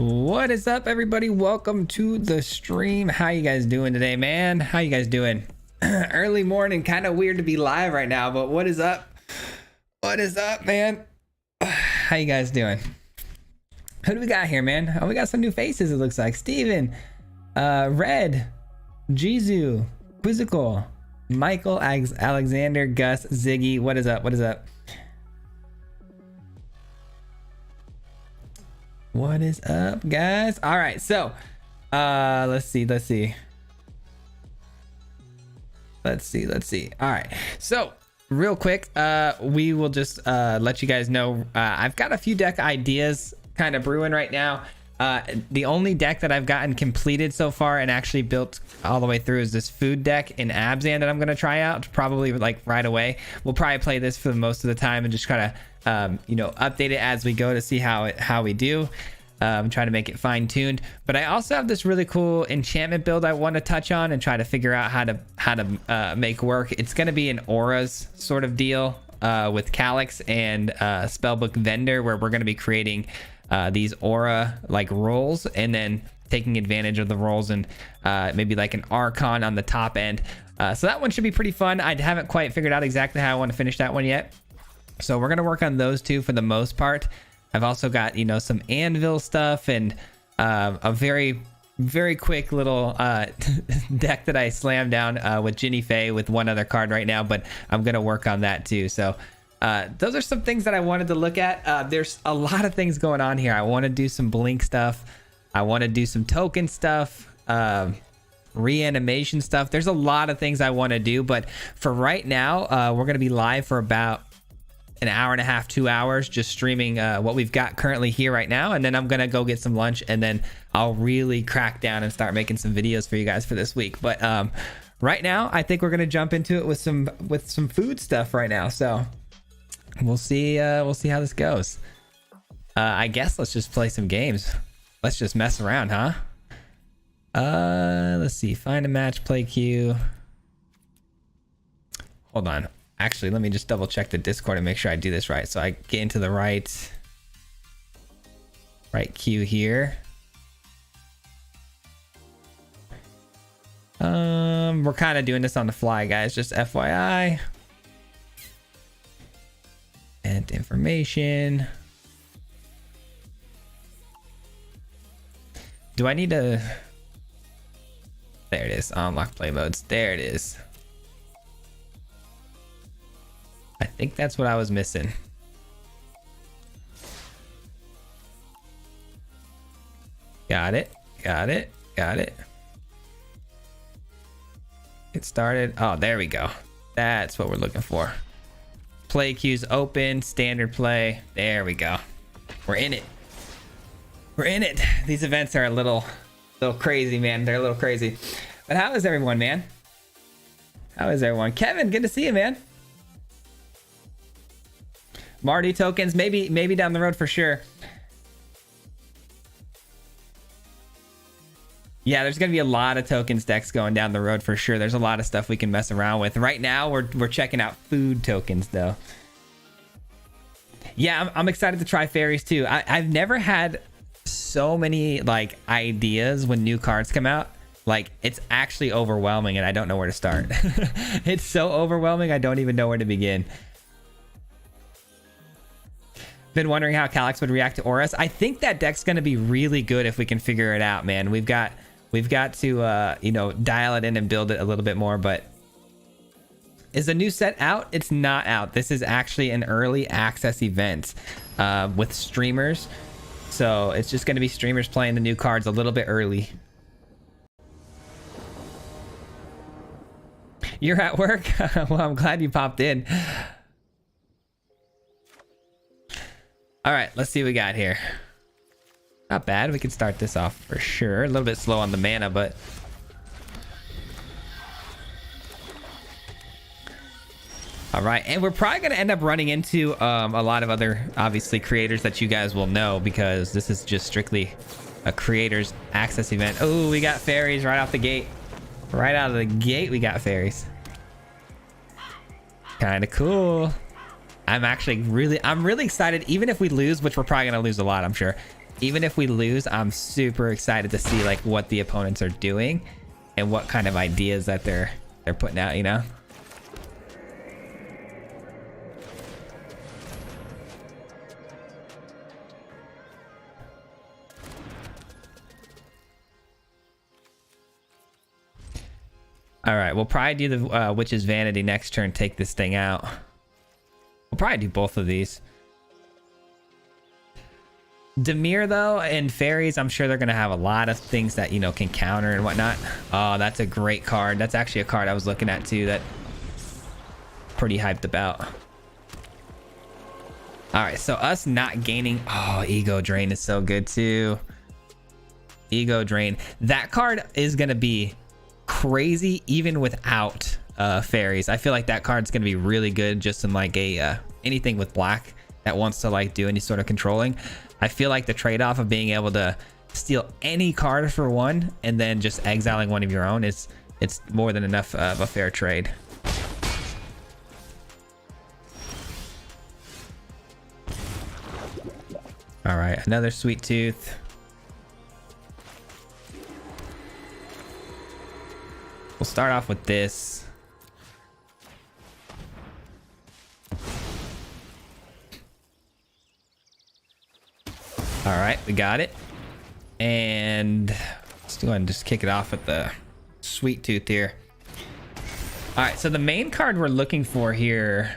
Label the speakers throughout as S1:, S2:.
S1: What is up, everybody? Welcome to the stream. How you guys doing today, man? How you guys doing? Early morning, kind of weird to be live right now, but what is up? What is up, man? How you guys doing? Who do we got here, man? Oh, we got some new faces, it looks like. Steven, Red, Jizu, Quizzical, Michael, Alexander, Gus, Ziggy. What is up? What is up? What is up, guys? All right, so let's see. All right, so real quick, we will just let you guys know I've got a few deck ideas kind of brewing right now. The only deck that I've gotten completed so far and actually built all the way through is this food deck in Abzan that I'm going to try out probably like right away. We'll probably play this for most of the time and just kind of update it as we go to see how we do. Trying to make it fine-tuned, but I also have this really cool enchantment build I want to touch on and try to figure out how to make work. It's going to be an auras sort of deal with Calyx and Spellbook Vendor, where we're going to be creating these aura like rolls and then taking advantage of the rolls and maybe like an Archon on the top end. So that one should be pretty fun. I haven't quite figured out exactly how I want to finish that one yet. So we're going to work on those two for the most part. I've also got, some anvil stuff and a very, very quick little deck that I slammed down with Ginny Fae with one other card right now, but I'm going to work on that too. So those are some things that I wanted to look at. There's a lot of things going on here. I want to do some blink stuff. I want to do some token stuff, reanimation stuff. There's a lot of things I want to do, but for right now, we're going to be live for about an hour and a half, 2 hours, just streaming what we've got currently here right now. And then I'm going to go get some lunch and then I'll really crack down and start making some videos for you guys for this week. But right now, I think we're going to jump into it with some food stuff right now. So we'll see how this goes. I guess let's just play some games. Let's just mess around, huh? Let's see. Find a match, play queue. Hold on. Actually, let me just double check the Discord and make sure I do this right. So I get into the right queue here. We're kind of doing this on the fly, guys. Just FYI. And information. Do I need to? There it is. Unlock play modes. There it is. I think that's what I was missing. Got it. Get started. Oh, there we go. That's what we're looking for. Play queues open, standard play. There we go. We're in it. These events are a little crazy, man. They're a little crazy. But how is everyone, man? How is everyone? Kevin, good to see you, man. Marty tokens, maybe down the road for sure. Yeah, there's gonna be a lot of tokens decks going down the road for sure. There's a lot of stuff we can mess around with. Right now, we're checking out food tokens though. Yeah, I'm excited to try fairies too. I've never had so many like ideas when new cards come out. Like, it's actually overwhelming and I don't know where to start. It's so overwhelming, I don't even know where to begin. Been wondering how Calyx would react to Auras. I think that deck's going to be really good if we can figure it out, man. We've got to dial it in and build it a little bit more. But is the new set out? It's not out. This is actually an early access event with streamers, so it's just going to be streamers playing the new cards a little bit early. You're at work? Well, I'm glad you popped in. All right, let's see what we got here. Not bad. We can start this off for sure. A little bit slow on the mana, but all right. And we're probably going to end up running into a lot of other, obviously, creators that you guys will know, because this is just strictly a creators access event. Oh, we got fairies right off the gate. Right out of the gate, we got fairies. Kind of cool. I'm really excited, even if we lose, which we're probably going to lose a lot, I'm sure. even if we lose, I'm super excited to see like what the opponents are doing and what kind of ideas that they're putting out, you know? All right, we'll probably do the Witch's Vanity next turn, take this thing out. We'll probably do both of these. Dimir, though, and Fairies, I'm sure they're going to have a lot of things that, you know, can counter and whatnot. Oh, that's a great card. That's actually a card I was looking at, too, that pretty hyped about. All right, so us not gaining... Oh, Ego Drain is so good, too. Ego Drain. That card is going to be crazy even without Fairies. I feel like that card's going to be really good just in, like, a anything with black that wants to, like, do any sort of controlling. I feel like the trade-off of being able to steal any card for one and then just exiling one of your own it's more than enough of a fair trade. All right, another Sweet Tooth. We'll start off with this. All right, we got it. And let's go ahead and just kick it off with the Sweet Tooth here. All right, so the main card we're looking for here,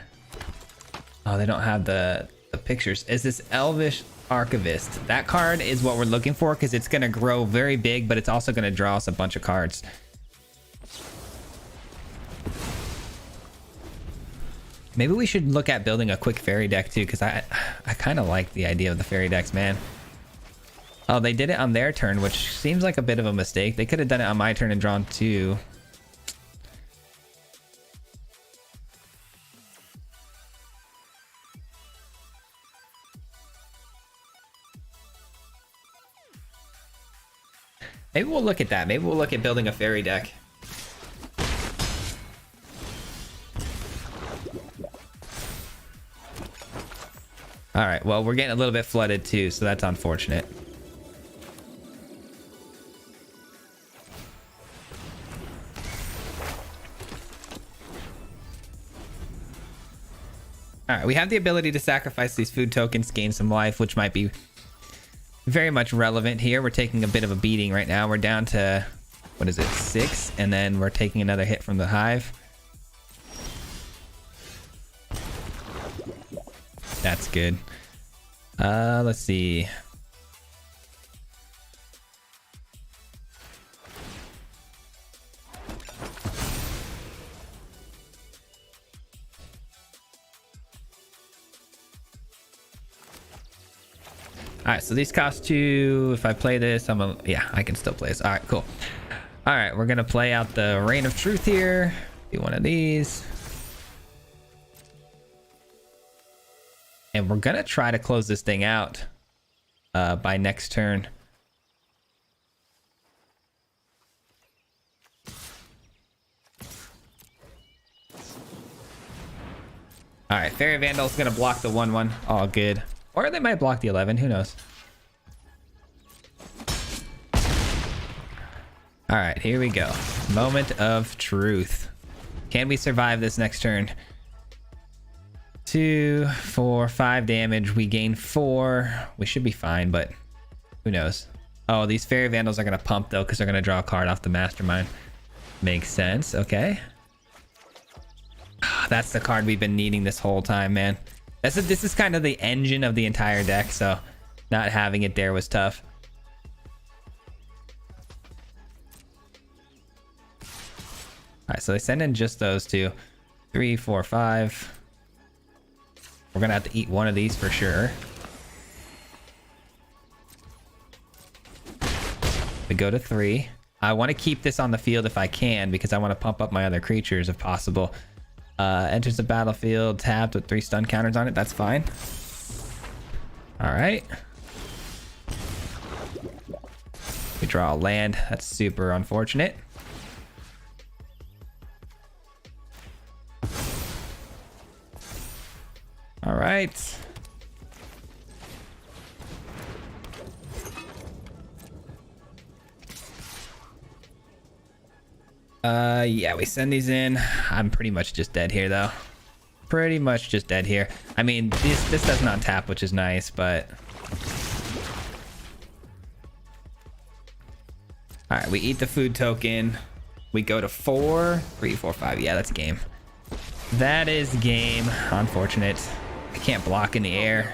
S1: oh, they don't have the pictures, is this Elvish Archivist. That card is what we're looking for because it's going to grow very big, but it's also going to draw us a bunch of cards. Maybe we should look at building a quick fairy deck too, because I kind of like the idea of the fairy decks, man. Oh, they did it on their turn, which seems like a bit of a mistake. They could have done it on my turn and drawn two. Maybe we'll look at that. Maybe we'll look at building a fairy deck. All right, well, we're getting a little bit flooded too, so that's unfortunate. All right, we have the ability to sacrifice these food tokens, gain some life, which might be very much relevant here. We're taking a bit of a beating right now. We're down to, what is it, 6, and then we're taking another hit from the hive. That's good. Let's see. All right, so these cost 2. If I play this, yeah, I can still play this. All right, cool. All right, we're gonna play out the Reign of Truth here. Do one of these. And we're gonna try to close this thing out by next turn. All right, Fairy Vandal's gonna block the 1/1. All good. Or they might block the 11, who knows? All right, here we go. Moment of truth. Can we survive this next turn? 2, 4, 5 damage. We gain 4. We should be fine, but who knows? Oh, these Fairy Vandals are going to pump, though, because they're going to draw a card off the Mastermind. Makes sense. Okay. That's the card we've been needing this whole time, man. This is kind of the engine of the entire deck, so not having it there was tough. All right, so they send in just those two. 3, 4, 5. We're gonna have to eat one of these for sure. We go to 3. I want to keep this on the field if I can, because I want to pump up my other creatures if possible. Enters the battlefield tapped with 3 stun counters on it. That's fine. All right. We draw a land. That's super unfortunate. All right. Yeah, we send these in. I'm pretty much just dead here though. Pretty much just dead here. I mean, this does not tap, which is nice, but all right, we eat the food token. We go to 4, 3, 4, 5. Yeah, that's game. That is game. Unfortunate. I can't block in the air.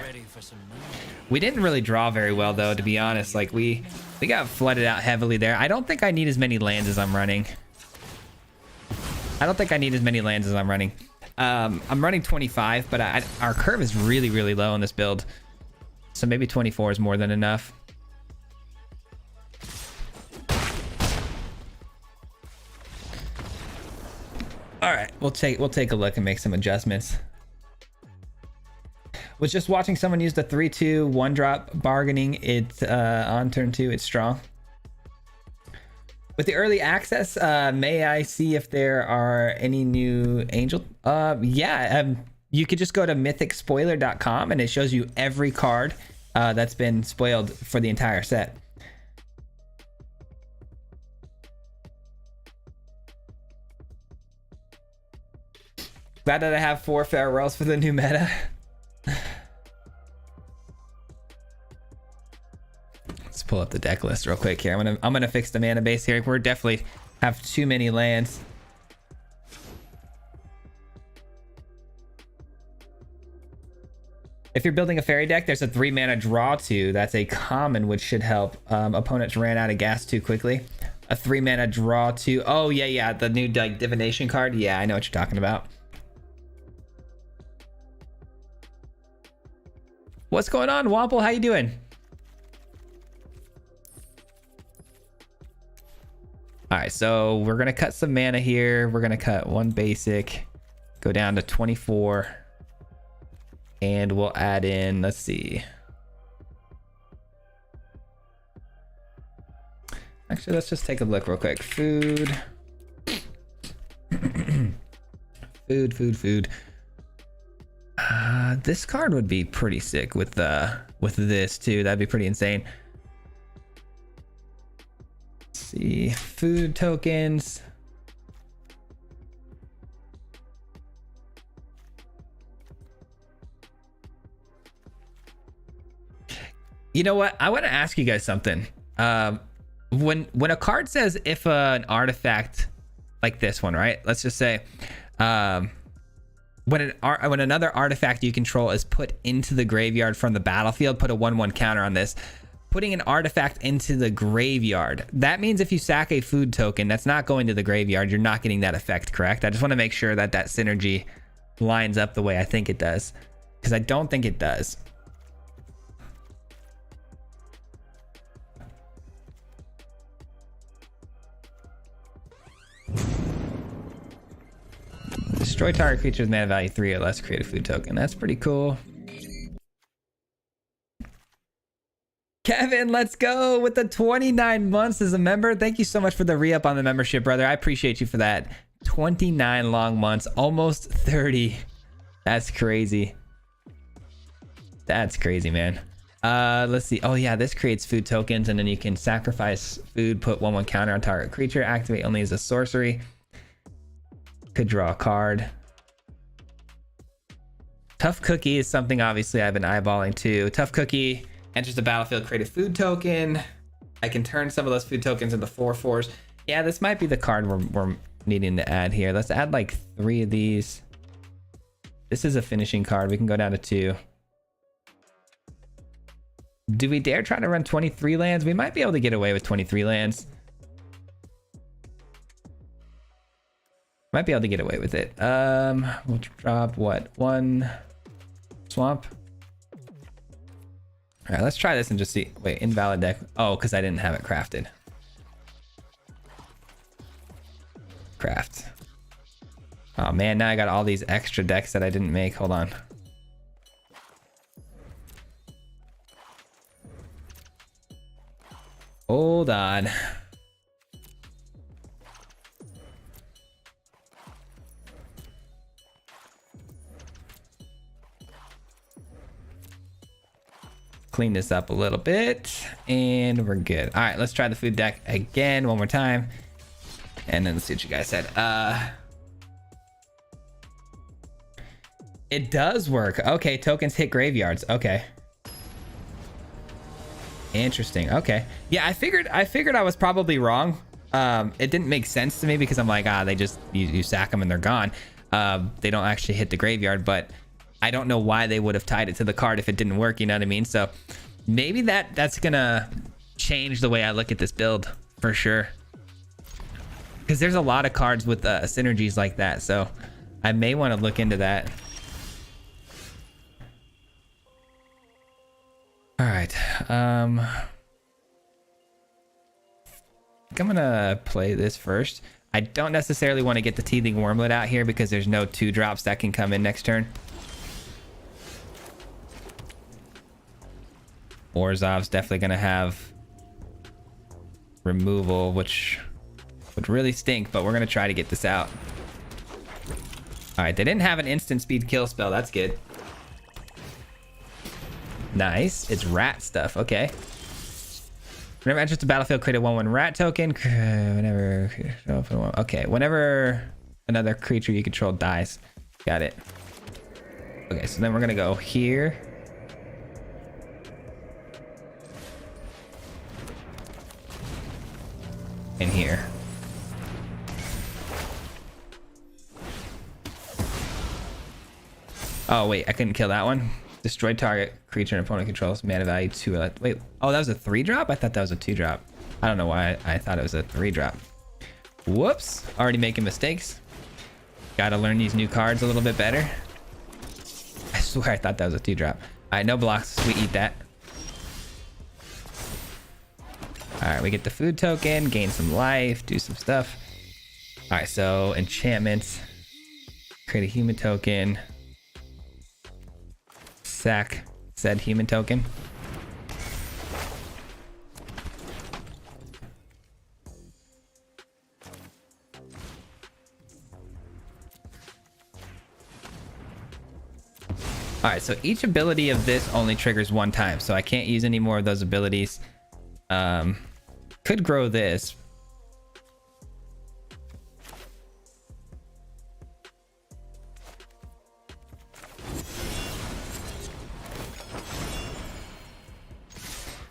S1: We didn't really draw very well though, to be honest. Like we got flooded out heavily there. I don't think I need as many lands as I'm running. I'm running 25, but our curve is really, really low on this build. So maybe 24 is more than enough. All right, we'll take a look and make some adjustments. Was just watching someone use the 3/2 1-drop bargaining. It on turn 2, it's strong. With the early access, may I see if there are any new angel? Yeah, you could just go to mythicspoiler.com and it shows you every card that's been spoiled for the entire set. Glad that I have 4 farewells for the new meta. Let's pull up the deck list real quick here. I'm gonna fix the mana base here. We're definitely have too many lands. If you're building a fairy deck, there's a 3 mana draw 2. That's a common, which should help. Opponents ran out of gas too quickly. A 3 mana draw 2. Oh yeah, the new like divination card. Yeah, I know what you're talking about. What's going on, Wample? How you doing? All right, so we're gonna cut some mana here. We're gonna cut 1 basic, go down to 24, and we'll add in, let's see. Actually, let's just take a look real quick. Food. food. This card would be pretty sick with this too. That'd be pretty insane. Let's see, food tokens. You know what? I want to ask you guys something. When a card says if an artifact like this one, right? Let's just say, when another artifact you control is put into the graveyard from the battlefield, put a 1/1 counter on this. Putting an artifact into the graveyard, that means if you sack a food token that's not going to the graveyard, you're not getting that effect, correct? I just want to make sure that that synergy lines up the way I think it does, because I don't think it does. Destroy target creature with mana value 3 or less, create a food token. That's pretty cool. Kevin, let's go with the 29 months as a member. Thank you so much for the re-up on the membership, brother. I appreciate you for that. 29 long months, almost 30. That's crazy. That's crazy, man. Let's see. Oh yeah, this creates food tokens, and then you can sacrifice food, put 1/1 counter on target creature, activate only as a sorcery. Could draw a card. Tough Cookie is something obviously I've been eyeballing too. Tough Cookie enters the battlefield, create a food token. I can turn some of those food tokens into 4/4s. Yeah, this might be the card we're needing to add here. Let's add like 3 of these. This is a finishing card. We can go down to 2. Do we dare try to run 23 lands? We might be able to get away with 23 lands. Might be able to get away with it. We'll drop what? 1 swamp. All right, let's try this and just see. Wait, invalid deck. Oh, because I didn't have it crafted. Craft. Oh man, now I got all these extra decks that I didn't make. Hold on. Hold on. Clean this up a little bit and we're good. All right, let's try the food deck again one more time. And then let's see what you guys said. It does work. Okay, tokens hit graveyards. Okay. Interesting. Okay. Yeah, I figured I was probably wrong. It didn't make sense to me because I'm like, they just you sack them and they're gone. They don't actually hit the graveyard, but I don't know why they would have tied it to the card if it didn't work, you know what I mean? So maybe that's gonna change the way I look at this build for sure. Because there's a lot of cards with synergies like that, so I may want to look into that. All right. I'm gonna play this first. I don't necessarily want to get the Teething Wormlet out here because there's no 2-drops that can come in next turn. Orzhov's definitely gonna have removal, which would really stink, but we're gonna try to get this out. All right, they didn't have an instant speed kill spell. That's good. Nice. It's rat stuff. Okay. Whenever enters the battlefield, create a 1/1 rat token. Whenever. Okay. Whenever another creature you control dies. Got it. Okay, so then we're gonna go here. And here. Oh wait, I couldn't kill that one. Destroy target creature and opponent controls. Mana value 2. Wait. Oh, that was a 3-drop? I thought that was a 2-drop. I don't know why I thought it was a 3-drop. Whoops. Already making mistakes. Gotta learn these new cards a little bit better. I swear I thought that was a 2-drop. Alright, no blocks. We eat that. Alright, we get the food token. Gain some life. Do some stuff. Alright, so enchantment. Create a human token. Sack said human token. All right, so each ability of this only triggers one time, so I can't use any more of those abilities. Could grow this.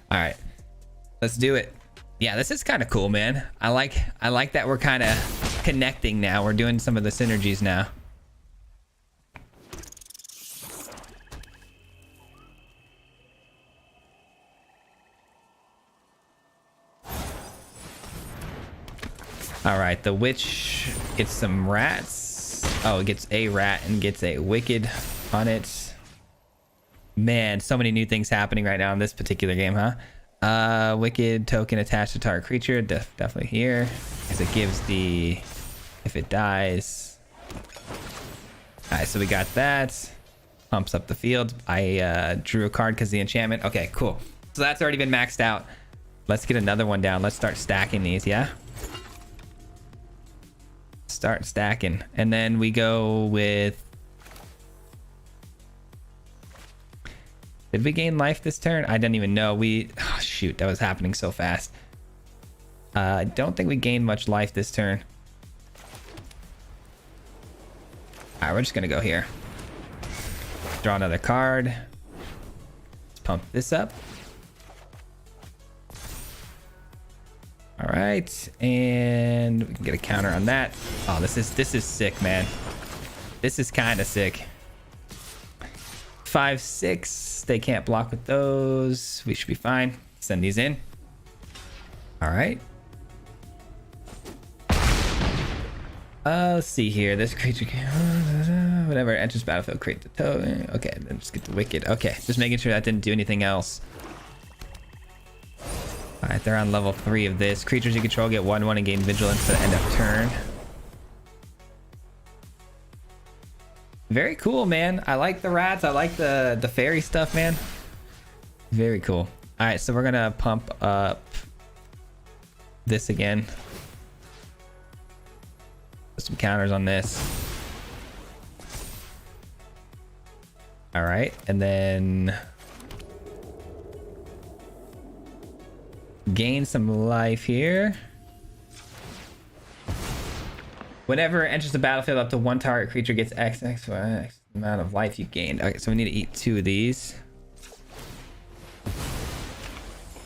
S1: All right, let's do it. Yeah, this is kind of cool, man. I like that we're kind of connecting now. We're doing some of the synergies now. All right, the witch gets some rats. Oh, it gets a rat and gets a wicked on it. Man, so many new things happening right now in this particular game, huh? Wicked token attached to target creature. Definitely here. Because it gives the... if it dies. Alright, so we got that. Pumps up the field. I drew a card because the enchantment. Okay, cool. So that's already been maxed out. Let's get another one down. Let's start stacking these, yeah? Start stacking. And then we go with... did we gain life this turn? I didn't even know. Oh, shoot, that was happening so fast. I don't think we gained much life this turn. All right, we're just gonna go here. Draw another card. Let's pump this up. All right, and we can get a counter on that. Oh, this is sick, man. This is kind of sick. 5, 6. They can't block with those. We should be fine. Send these in. All right. Let's see here. This creature can... whenever it enters battlefield, create the token. Okay, then just get the wicked. Okay, just making sure that didn't do anything else. All right, they're on level 3 of this. Creatures you control get 1/1 and gain vigilance to the end of turn. Very cool, man. I like the rats. I like the fairy stuff, man. Very cool. All right, so we're gonna pump up this again. Put some counters on this. All right, and then gain some life here. Whenever it enters the battlefield, up to one target creature gets X amount of life you gained. Okay, so we need to eat 2 of these.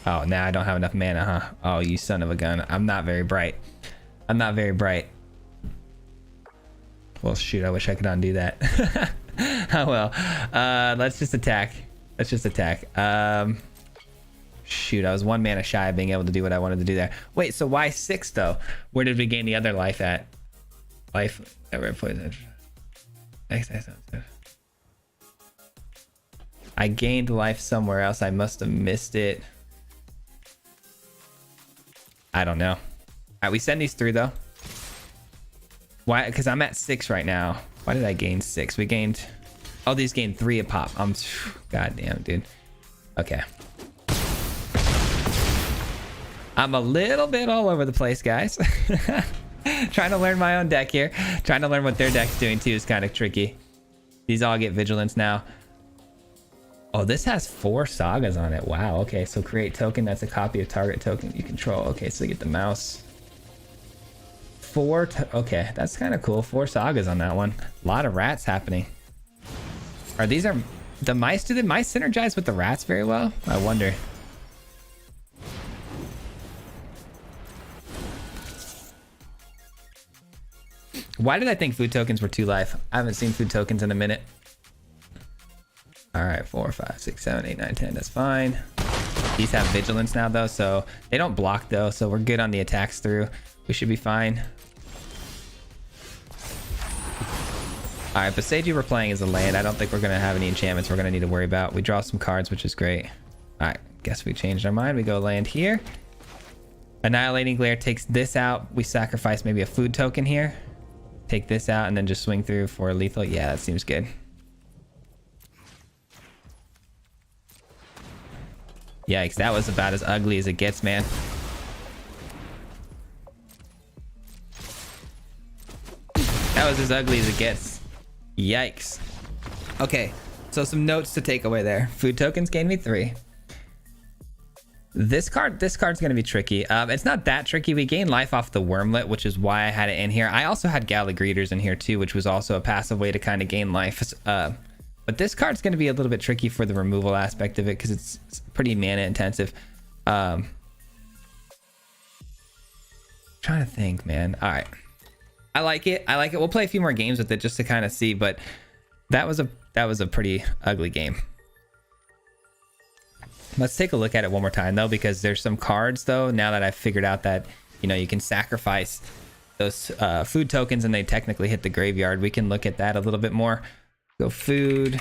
S1: Oh, now I don't have enough mana, huh? Oh, you son of a gun. I'm not very bright. I'm not very bright. Well, shoot, I wish I could undo that. Oh, well. Let's just attack. Let's just attack. Shoot, I was 1 mana shy of being able to do what I wanted to do there. Wait, so why 6, though? Where did we gain the other life at? Life at red poison. I gained life somewhere else. I must have missed it. I don't know. All right, we send these through though. Why? Because I'm at 6 right now. Why did I gain 6? We gained. Oh, these gained 3 a pop. Goddamn, dude. Okay. I'm a little bit all over the place, guys. Trying to learn my own deck here. Trying to learn what their deck's doing too is kind of tricky. These all get vigilance now. Oh, this has 4 sagas on it. Wow. Okay, so create token. That's a copy of target token you control. Okay, so you get the mouse. 4. Okay, that's kind of cool. 4 sagas on that one. A lot of rats happening. These are the mice? Do the mice synergize with the rats very well? I wonder. Why did I think food tokens were 2 life? I haven't seen food tokens in a minute. All right, 4, 5, 6, 7, 8, 9, 10. That's fine. These have vigilance now, though, so they don't block, though, so we're good on the attacks through. We should be fine. All right, but Seiji we're playing as a land. I don't think we're going to have any enchantments we're going to need to worry about. We draw some cards, which is great. All right, guess we changed our mind. We go land here. Annihilating Glare takes this out. We sacrifice maybe a food token here. Take this out and then just swing through for lethal. Yeah, that seems good. Yikes, that was about as ugly as it gets, man. That was as ugly as it gets. Yikes. Okay, so some notes to take away there. Food tokens gained me 3. This card's going to be tricky. It's not that tricky. We gain life off the Wormlet, which is why I had it in here. I also had Galley Greeters in here too, which was also a passive way to kind of gain life. But this card's going to be a little bit tricky for the removal aspect of it because it's pretty mana intensive. Trying to think, man. All right. I like it. I like it. We'll play a few more games with it just to kind of see, but that was a pretty ugly game. Let's take a look at it one more time though, because there's some cards though, now that I've figured out that, you know, you can sacrifice those food tokens and they technically hit the graveyard. We can look at that a little bit more. Go food.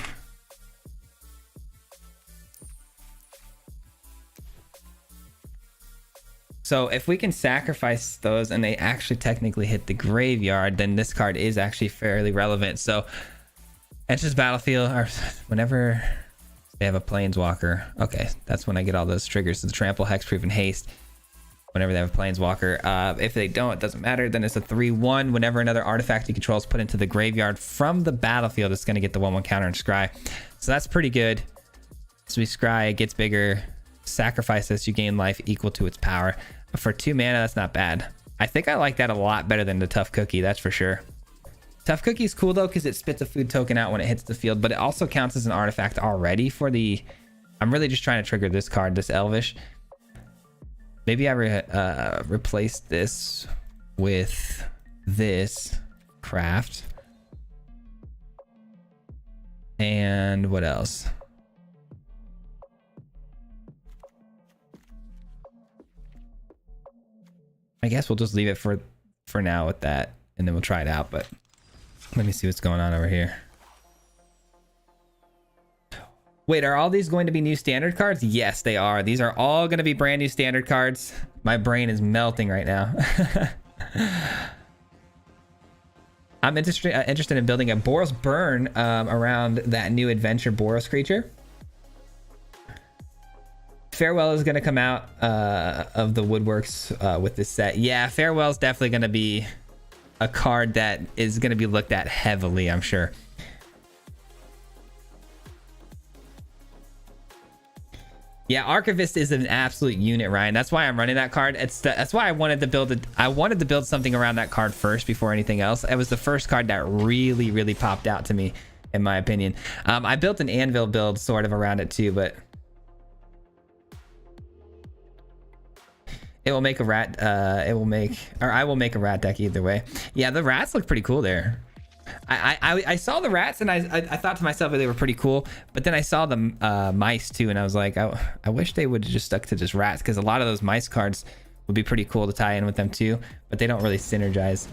S1: So if we can sacrifice those and they actually technically hit the graveyard, then this card is actually fairly relevant. So enters battlefield, or whenever they have a planeswalker. Okay, that's when I get all those triggers. So the trample, hexproof, and haste. Whenever they have a planeswalker. If they don't, it doesn't matter. Then it's a 3/1. Whenever another artifact you control is put into the graveyard from the battlefield, it's going to get the 1/1 counter and scry. So that's pretty good. So we scry, it gets bigger. Sacrifice this, you gain life equal to its power. But for 2 mana, that's not bad. I think I like that a lot better than the Tough Cookie, that's for sure. Tough Cookie is cool though, because it spits a food token out when it hits the field, but it also counts as an artifact already for the... I'm really just trying to trigger this card, this Elvish. Maybe I replace this with this craft. And what else? I guess we'll just leave it for now with that, and then we'll try it out, but let me see what's going on over here. Wait, are all these going to be new standard cards? Yes, they are. These are all going to be brand new standard cards. My brain is melting right now. I'm interested in building a Boros Burn around that new adventure Boros creature. Farewell is going to come out of the woodworks with this set. Yeah, Farewell is definitely going to be a card that is going to be looked at heavily, I'm sure. Yeah, Archivist is an absolute unit, Ryan. That's why I'm running that card. That's why I wanted to build it. I wanted to build something around that card first before anything else. It was the first card that really, really popped out to me, in my opinion. I built an Anvil build sort of around it too, but it will make a rat. I will make a rat deck either way. Yeah, the rats look pretty cool there. I saw the rats and I thought to myself that they were pretty cool, but then I saw the mice too, and I was like, I wish they would have just stuck to just rats, because a lot of those mice cards would be pretty cool to tie in with them too, but they don't really synergize.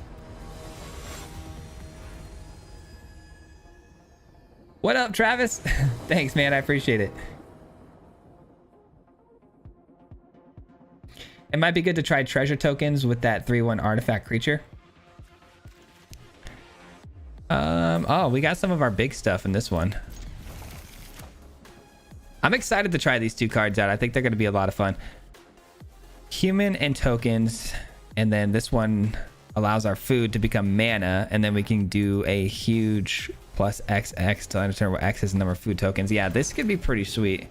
S1: What up, Travis? Thanks, man. I appreciate it. It might be good to try treasure tokens with that 3/1 artifact creature. Oh, we got some of our big stuff in this one. I'm excited to try these two cards out. I think they're going to be a lot of fun. Human and tokens, and then this one allows our food to become mana, and then we can do a huge plus XX to determine what X is the number of food tokens. Yeah, this could be pretty sweet.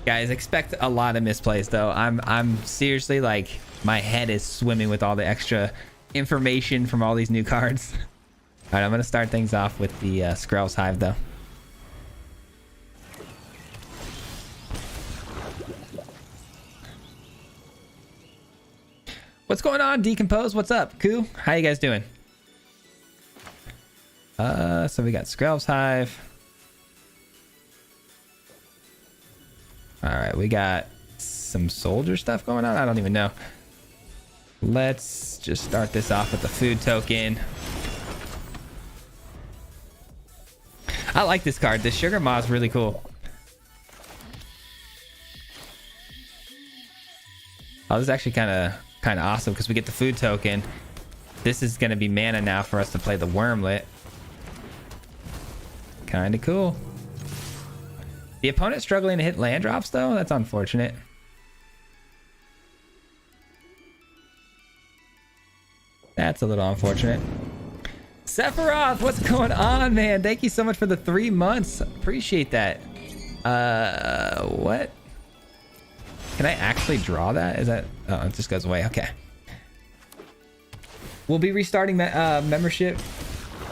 S1: Guys, expect a lot of misplays though. I'm seriously, like, my head is swimming with all the extra information from all these new cards. All right, I'm gonna start things off with the Skrell's Hive though. What's going on, Decompose? What's up, Koo? How you guys doing? So we got Skrell's Hive. All right, we got some soldier stuff going on. I don't even know. Let's just start this off with the food token. I like this card. This Sugar Maw is really cool. Oh, this is actually kind of awesome because we get the food token. This is going to be mana now for us to play the Wormlet. Kind of cool. The opponent struggling to hit land drops though. That's unfortunate. That's a little unfortunate. Sephiroth, what's going on, man? Thank you so much for the 3 months. Appreciate that. What? Can I actually draw that? Is that... Oh, it just goes away. Okay. We'll be restarting membership.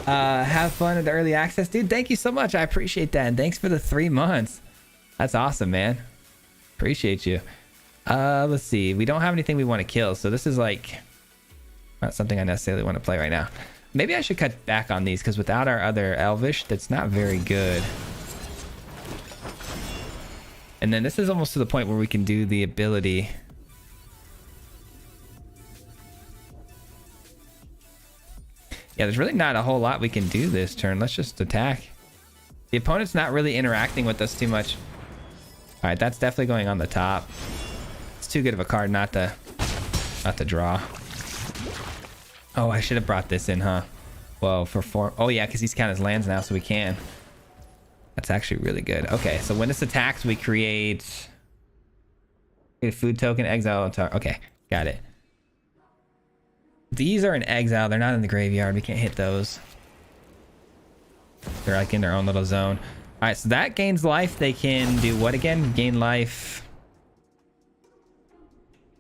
S1: Have fun at the early access. Dude, thank you so much. I appreciate that. And thanks for the 3 months. That's awesome, man. Appreciate you. Let's see. We don't have anything we want to kill, so this is like... not something I necessarily want to play right now. Maybe I should cut back on these, because without our other Elvish, that's not very good. And then this is almost to the point where we can do the ability. Yeah, there's really not a whole lot we can do this turn. Let's just attack. The opponent's not really interacting with us too much. All right, that's definitely going on the top. It's too good of a card not to draw. Oh, I should have brought this in, huh? Well, for 4. Oh, yeah, because he's counting his lands now, so we can. That's actually really good. Okay, so when this attacks, we create a food token, exile. Okay, got it. These are in exile. They're not in the graveyard. We can't hit those. They're like in their own little zone. All right, so that gains life. They can do what again? Gain life.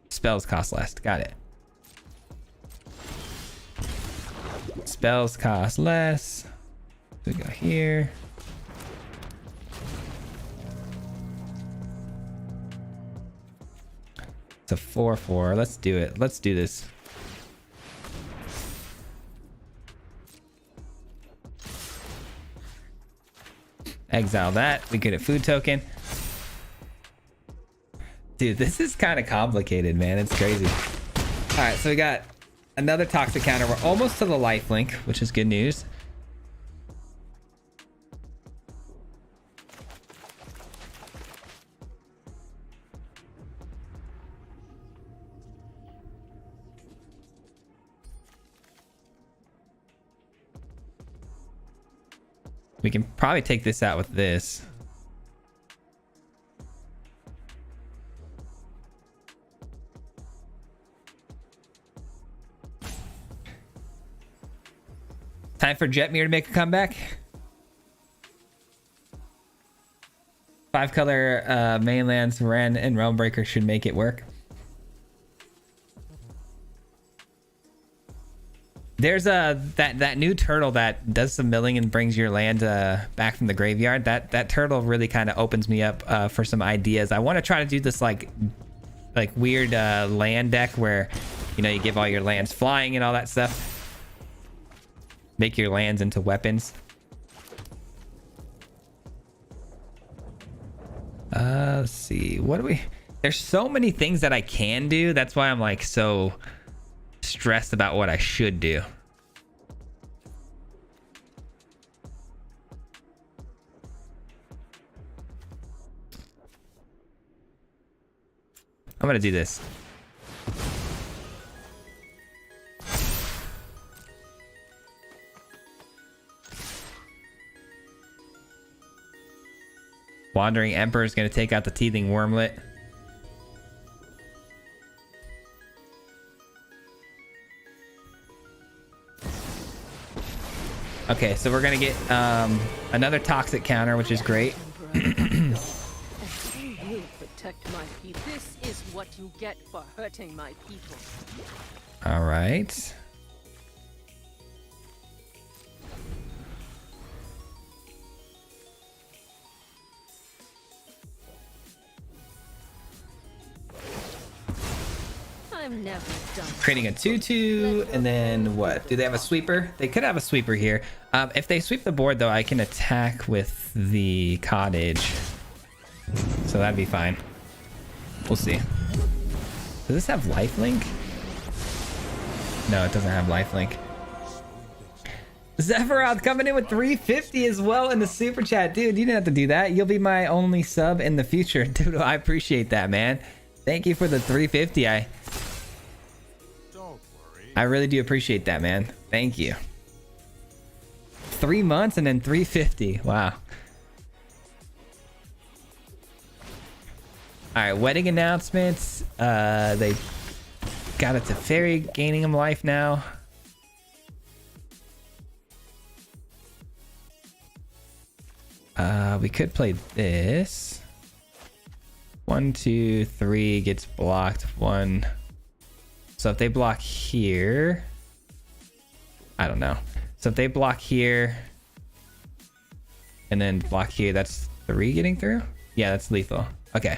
S1: Spells cost less. Got it. Spells cost less. We go here. It's a 4/4. Let's do it. Let's do this. Exile that. We get a food token. Dude, this is kind of complicated, man. It's crazy. All right, so we got another toxic counter. We're almost to the lifelink, which is good news. We can probably take this out with this. Time for Jetmir to make a comeback. 5 color mainlands, Ren and Realmbreaker should make it work. There's that new turtle that does some milling and brings your land back from the graveyard. That turtle really kind of opens me up for some ideas. I want to try to do this like weird land deck where, you know, you give all your lands flying and all that stuff. Make your lands into weapons. Let's see. What do we... There's so many things that I can do. That's why I'm like so stressed about what I should do. I'm gonna do this. Wandering Emperor is going to take out the Teething Wormlet. Okay, so we're going to get another Toxic counter, which is great.
S2: Protect my people. This is what you get for hurting my people.
S1: All right.
S2: I'm never done.
S1: Creating a 2/2, and then what? Do they have a sweeper? They could have a sweeper here. If they sweep the board, though, I can attack with the cottage. So that'd be fine. We'll see. Does this have lifelink? No, it doesn't have lifelink. Zephyroth coming in with 350 as well in the super chat. Dude, you didn't have to do that. You'll be my only sub in the future. Dude, I appreciate that, man. Thank you for the 350. I really do appreciate that, man. Thank you. 3 months and then 350. Wow. All right, wedding announcements. They got it to Fairy, gaining him life now. We could play this. 1, 2, 3 gets blocked. 1. So if they block here, I don't know. So if they block here and then block here, that's 3 getting through? Yeah, that's lethal. Okay.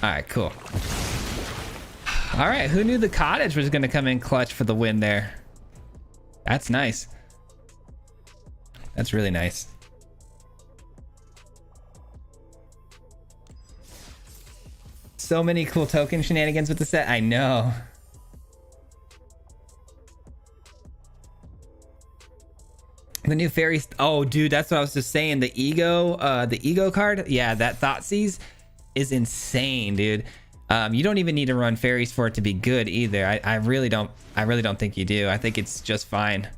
S1: All right, cool. All right, who knew the cottage was going to come in clutch for the win there? That's nice. That's really nice. So many cool token shenanigans with the set. I know. The new fairies. Oh, dude, that's what I was just saying. The ego card. Yeah, that Thoughtseize is insane, dude. You don't even need to run fairies for it to be good either. I really don't think you do. I think it's just fine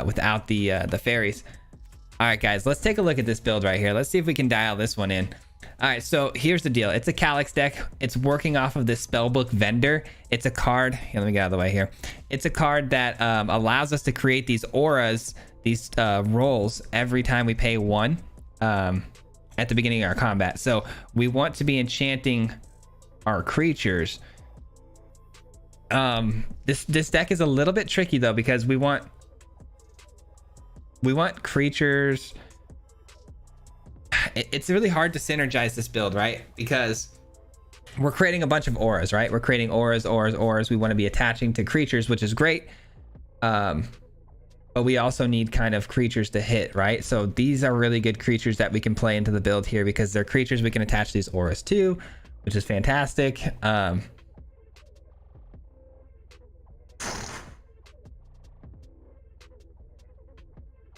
S1: without the fairies. All right, guys, let's take a look at this build right here. Let's see if we can dial this one in. All right, so here's the deal. It's a Calyx deck. It's working off of this Spellbook Vendor. It's a card. Here, let me get out of the way here. It's a card that allows us to create these auras, these rolls every time we pay 1 at the beginning of our combat. So we want to be enchanting our creatures. This deck is a little bit tricky though, because we want creatures. It's really hard to synergize this build, right? Because we're creating a bunch of auras, right? We're creating auras. We want to be attaching to creatures, which is great. But we also need kind of creatures to hit, right? So these are really good creatures that we can play into the build here, because they're creatures we can attach these auras to, which is fantastic.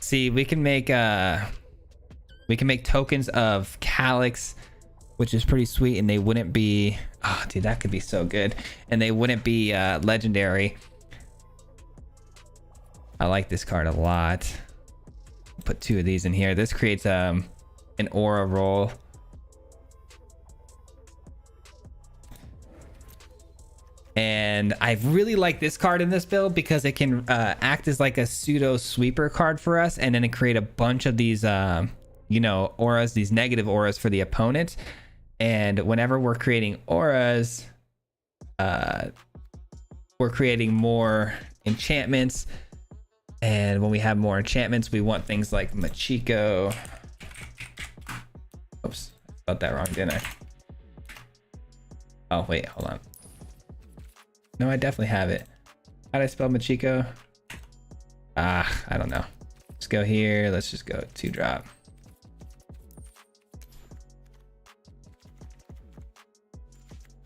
S1: See, we can make tokens of Calyx, which is pretty sweet, and they wouldn't be, oh dude, that could be so good, and they wouldn't be legendary. I like this card a lot. Put 2 of these in here. This creates an aura roll. And I really like this card in this build because it can act as like a pseudo sweeper card for us, and then it create a bunch of these you know, auras, these negative auras for the opponent. And whenever we're creating auras, we're creating more enchantments. And when we have more enchantments, we want things like Machiko. Oops, I spelled that wrong, didn't I? Oh wait, hold on. No, I definitely have it. How do I spell Machiko? I don't know. Let's go here. Let's just go 2-drop.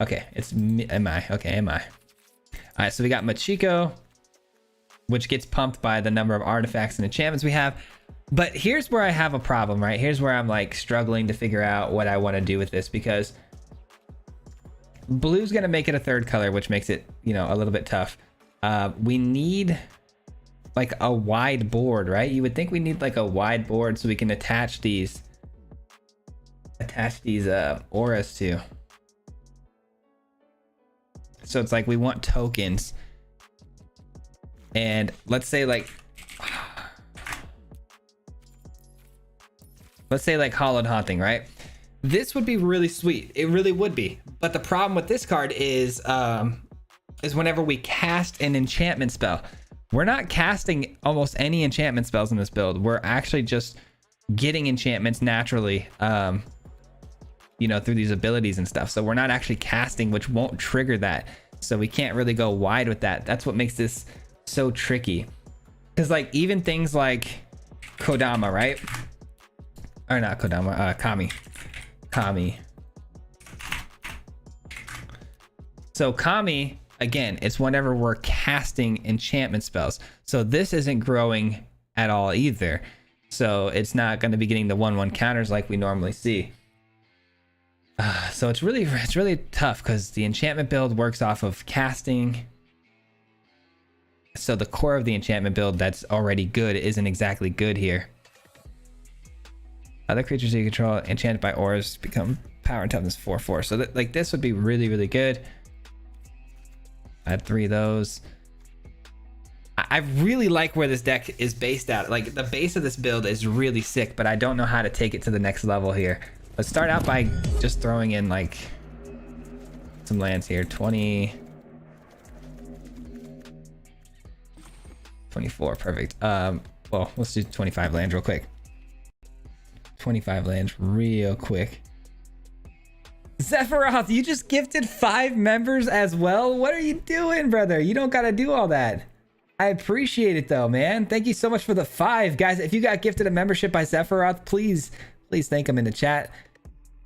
S1: Okay, it's MI. Okay, MI. All right, so we got Machiko, which gets pumped by the number of artifacts and enchantments we have. But here's where I have a problem, right? Here's where I'm like struggling to figure out what I want to do with this, because blue's gonna make it a third color, which makes it, you know, a little bit tough. We need like a wide board, right? You would think we need like a wide board so we can attach these auras to. So it's like we want tokens, and let's say like Hallowed Haunting, right? This would be really sweet. It really would be. But the problem with this card is whenever we cast an enchantment spell, we're not casting almost any enchantment spells in this build. We're actually just getting enchantments naturally, you know, through these abilities and stuff. So we're not actually casting, which won't trigger that. So we can't really go wide with that. That's what makes this so tricky. Because like even things like Kodama, right? Or not Kodama, Kami. So Kami, again, it's whenever we're casting enchantment spells. So this isn't growing at all either. So it's not going to be getting the 1/1 counters like we normally see. So it's really tough because the enchantment build works off of casting. So the core of the enchantment build that's already good isn't exactly good here. Other creatures you control enchanted by auras become power and toughness 4/4. So that, like, this would be really good. I had 3 of those. I really like where this deck is based at. Like the base of this build is really sick, but I don't know how to take it to the next level here. Let's start out by just throwing in like some lands here. 20, 24, perfect. Well, let's do 25 lands real quick. 25 lands real quick. Sephiroth, you just gifted 5 members as well? What are you doing, brother? You don't gotta do all that. I appreciate it though, man. Thank you so much for the 5. Guys, if you got gifted a membership by Sephiroth, please thank him in the chat.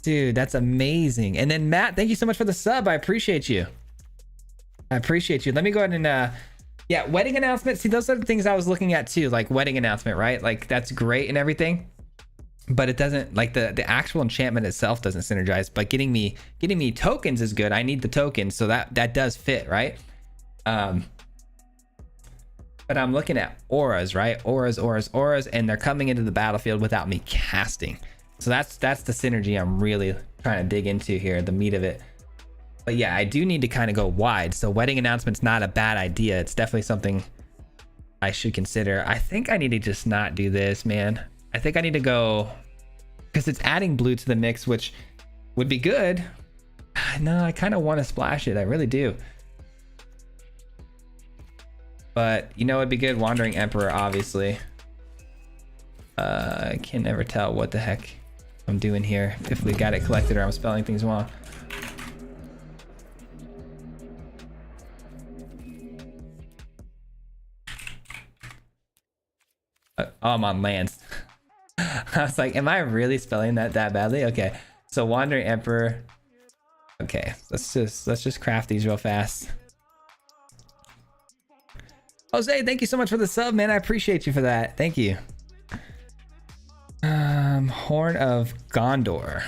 S1: Dude, that's amazing. And then Matt, thank you so much for the sub. I appreciate you. Let me go ahead and yeah, wedding announcement. See, those are the things I was looking at too, like wedding announcement, right? Like that's great and everything, but it doesn't, like the actual enchantment itself doesn't synergize. But getting me tokens is good. I need the tokens, so that does fit, right? But I'm looking at auras, right? Auras, and they're coming into the battlefield without me casting. So that's the synergy I'm really trying to dig into here, the meat of it. But yeah, I do need to kind of go wide. So wedding announcement's not a bad idea. It's definitely something I should consider. I think I need to just not do this, man. I think I need to go, because it's adding blue to the mix, which would be good. No, I kind of want to splash it. I really do. But you know, it'd be good. Wandering Emperor, obviously. I can never tell what the heck I'm doing here, if we got it collected or I'm spelling things wrong. Oh, I'm on lands. I was like, am I really spelling that badly? Okay, so Wandering Emperor. Okay, let's just craft these real fast. Jose, thank you so much for the sub, man. I appreciate you for that. Thank you. Horn of Gondor.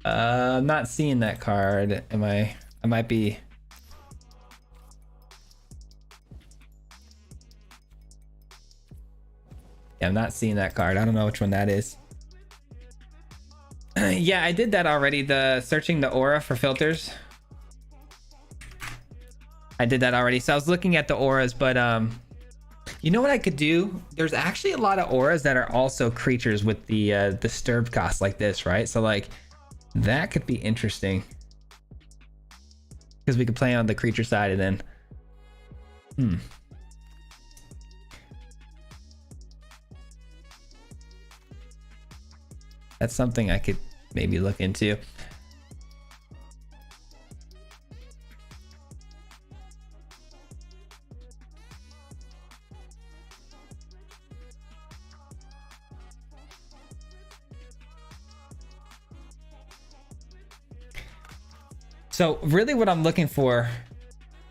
S1: I'm not seeing that card. Am I? I might be. Yeah, I'm not seeing that card. I don't know which one that is. Yeah, I did that already. The searching the aura for filters. I did that already. So I was looking at the auras, but you know what I could do? There's actually a lot of auras that are also creatures with the disturbed cost like this, right? So like that could be interesting because we could play on the creature side and then that's something I could maybe look into. So really what I'm looking for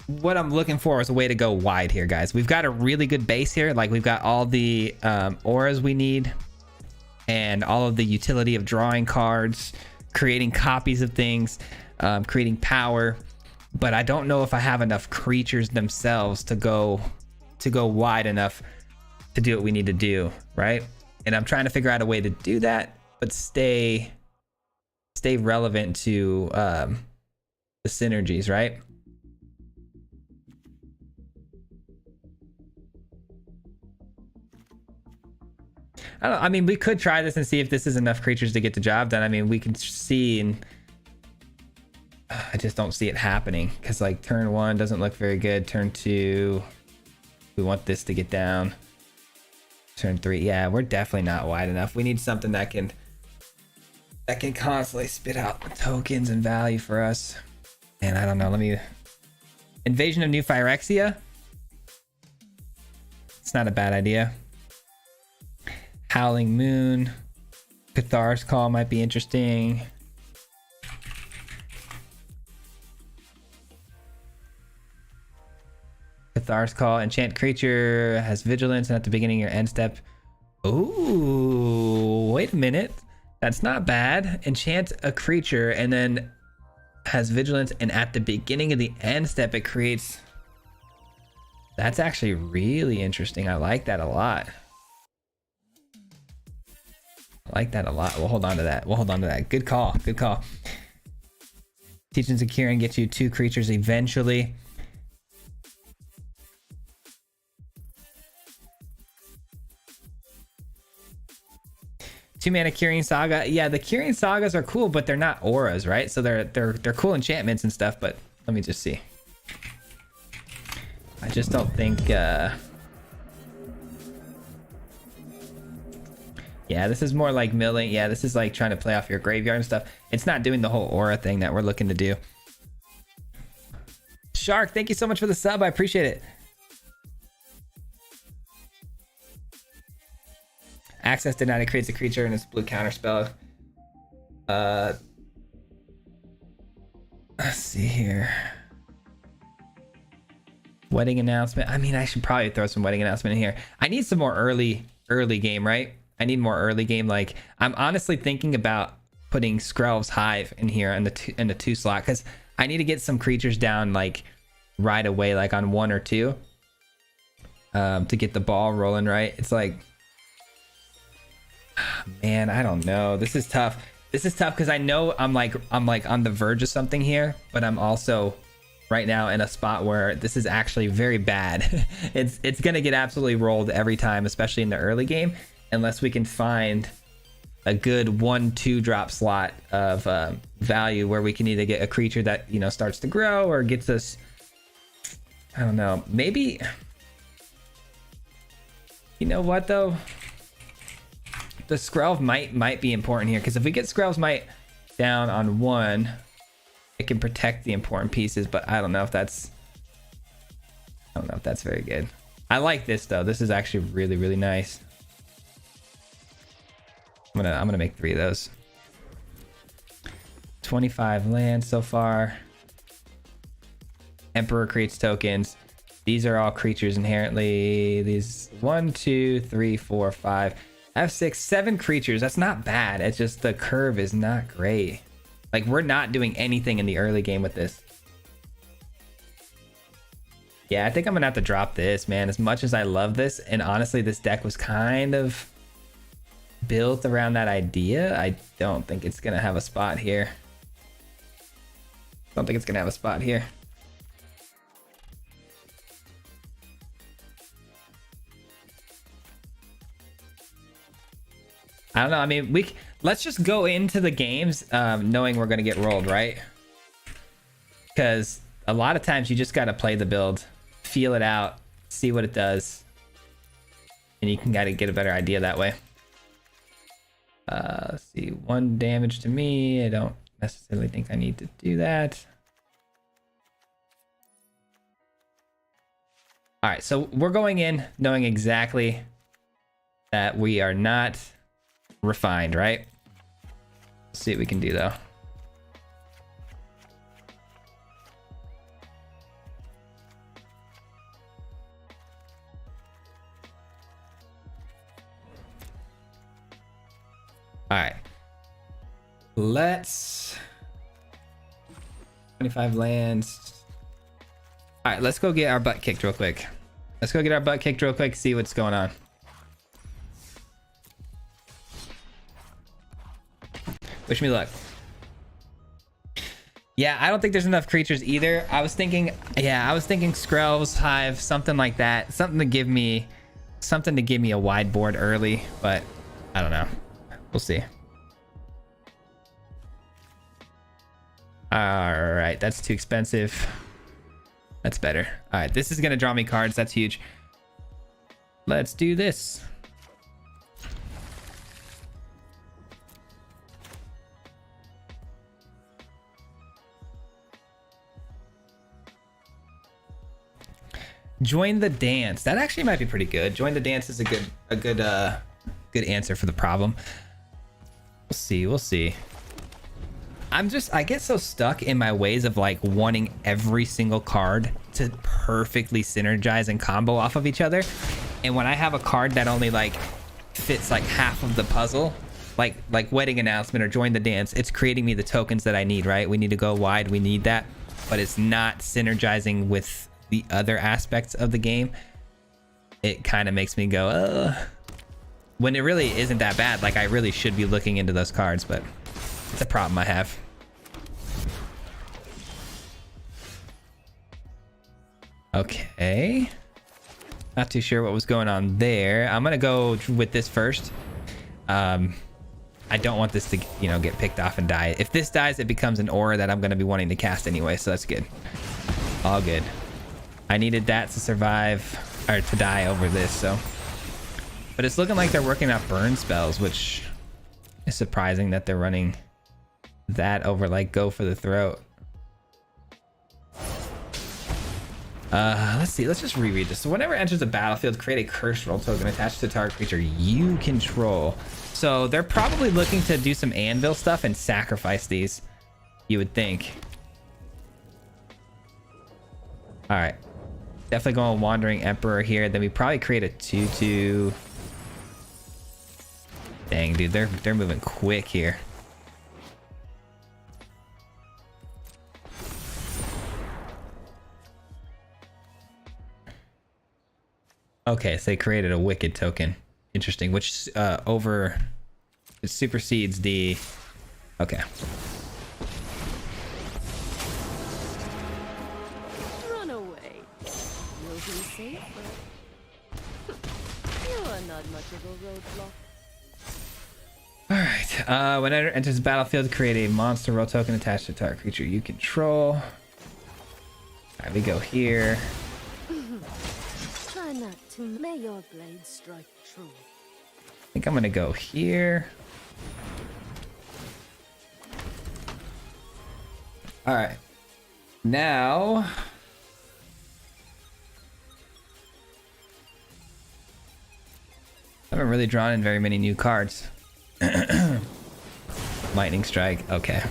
S1: is a way to go wide here, guys. We've got a really good base here. Like we've got all the auras we need and all of the utility of drawing cards, creating copies of things, creating power. But I don't know if I have enough creatures themselves to go wide enough to do what we need to do, right? And I'm trying to figure out a way to do that, but stay relevant to the synergies, right? I don't know. I mean, we could try this and see if this is enough creatures to get the job done. I mean, we can see, and I just don't see it happening because like turn 1 doesn't look very good. Turn 2, we want this to get down. Turn 3, yeah, we're definitely not wide enough. We need something that can constantly spit out the tokens and value for us. And I don't know, let me... Invasion of New Phyrexia? It's not a bad idea. Howling Moon. Cathar's Call might be interesting. Cathar's Call. Enchant creature has vigilance and at the beginning of your end step. Ooh, wait a minute. That's not bad. Enchant a creature and then has vigilance and at the beginning of the end step it creates. That's actually really interesting. I like that a lot. I like that a lot. We'll hold on to that. Good call. Teachings of Kieran get you 2 creatures eventually. Two-mana Kyrian Saga. Yeah, the Kyrian Sagas are cool, but they're not auras, right? So they're cool enchantments and stuff, but let me just see. I just don't think yeah, this is more like milling. Yeah, this is like trying to play off your graveyard and stuff. It's not doing the whole aura thing that we're looking to do. Shark, thank you so much for the sub. I appreciate it. Access denied. It creates a creature and it's blue counterspell. Let's see here. Wedding announcement. I mean, I should probably throw some wedding announcement in here. I need some more early game, right? I need more early game. Like, I'm honestly thinking about putting Skrelv's Hive in here in the 2 slot because I need to get some creatures down like right away, like on 1 or 2, to get the ball rolling, right? It's like, man, I don't know. This is tough. Because I know I'm like on the verge of something here, but I'm also right now in a spot where this is actually very bad. It's gonna get absolutely rolled every time, especially in the early game, unless we can find a good 1-2 drop slot of value where we can either get a creature that, you know, starts to grow or gets us, I don't know, maybe, you know what though, the Skrelv might be important here, because if we get Skrelv's Might down on 1, it can protect the important pieces, but I don't know if that's very good. I like this though. This is actually really, really nice. I'm gonna make 3 of those. 25 land so far. Emperor creates tokens. These are all creatures inherently. These 1, 2, 3, 4, 5. F6, 7 creatures. That's not bad. It's just the curve is not great. Like, we're not doing anything in the early game with this. Yeah, I think I'm gonna have to drop this, man. As much as I love this, and honestly, this deck was kind of built around that idea. I don't think it's gonna have a spot here. Don't think it's gonna have a spot here. I don't know. I mean, let's just go into the games knowing we're gonna get rolled, right? Because a lot of times you just gotta play the build, feel it out, see what it does, and you can gotta get a better idea that way. Let's see, 1 damage to me. I don't necessarily think I need to do that. All right, so we're going in knowing exactly that we are not refined, right? Let's see what we can do though. All right, let's 25 lands. All right, let's go get our butt kicked real quick. Let's go get our butt kicked real quick, see what's going on. Wish me luck. Yeah, I don't think there's enough creatures either. I was thinking Skrells, Hive, something like that. Something to give me a wide board early, but I don't know. We'll see. All right, that's too expensive. That's better. All right, this is gonna draw me cards. That's huge. Let's do this. Join the dance. That actually might be pretty good. Join the dance is a good answer for the problem. We'll see. I get so stuck in my ways of like wanting every single card to perfectly synergize and combo off of each other. And when I have a card that only like fits like half of the puzzle, like Wedding Announcement or Join the Dance, it's creating me the tokens that I need, right? We need to go wide, we need that, but it's not synergizing with the other aspects of the game. It kind of makes me go, ugh. When it really isn't that bad. Like I really should be looking into those cards, but it's a problem I have. Okay. Not too sure what was going on there. I'm gonna go with this first. I don't want this to, get picked off and die. If this dies, it becomes an aura that I'm gonna be wanting to cast anyway, so that's good. All good. I needed that to survive, or to die over this, so. But it's looking like they're working out burn spells, which is surprising that they're running that over like Go for the Throat. Let's see. Let's just reread this. So whenever it enters the battlefield, create a cursed roll token attached to the target creature you control. So they're probably looking to do some anvil stuff and sacrifice these, you would think. All right. Definitely going Wandering Emperor here. Then we probably create a 2/2. Dang, dude, they're moving quick here. Okay, so they created a Wicked token. Interesting, which it supersedes the. Okay.
S2: Run away. You'll be safer. You are not much of a roadblock.
S1: All right. When it enters the battlefield, create a monster roll token attached to a target creature you control. All right, we go here.
S2: Try not to. May your blade strike true.
S1: I think I'm gonna go here. All right. Now. I haven't really drawn in very many new cards. Lightning Strike. Okay.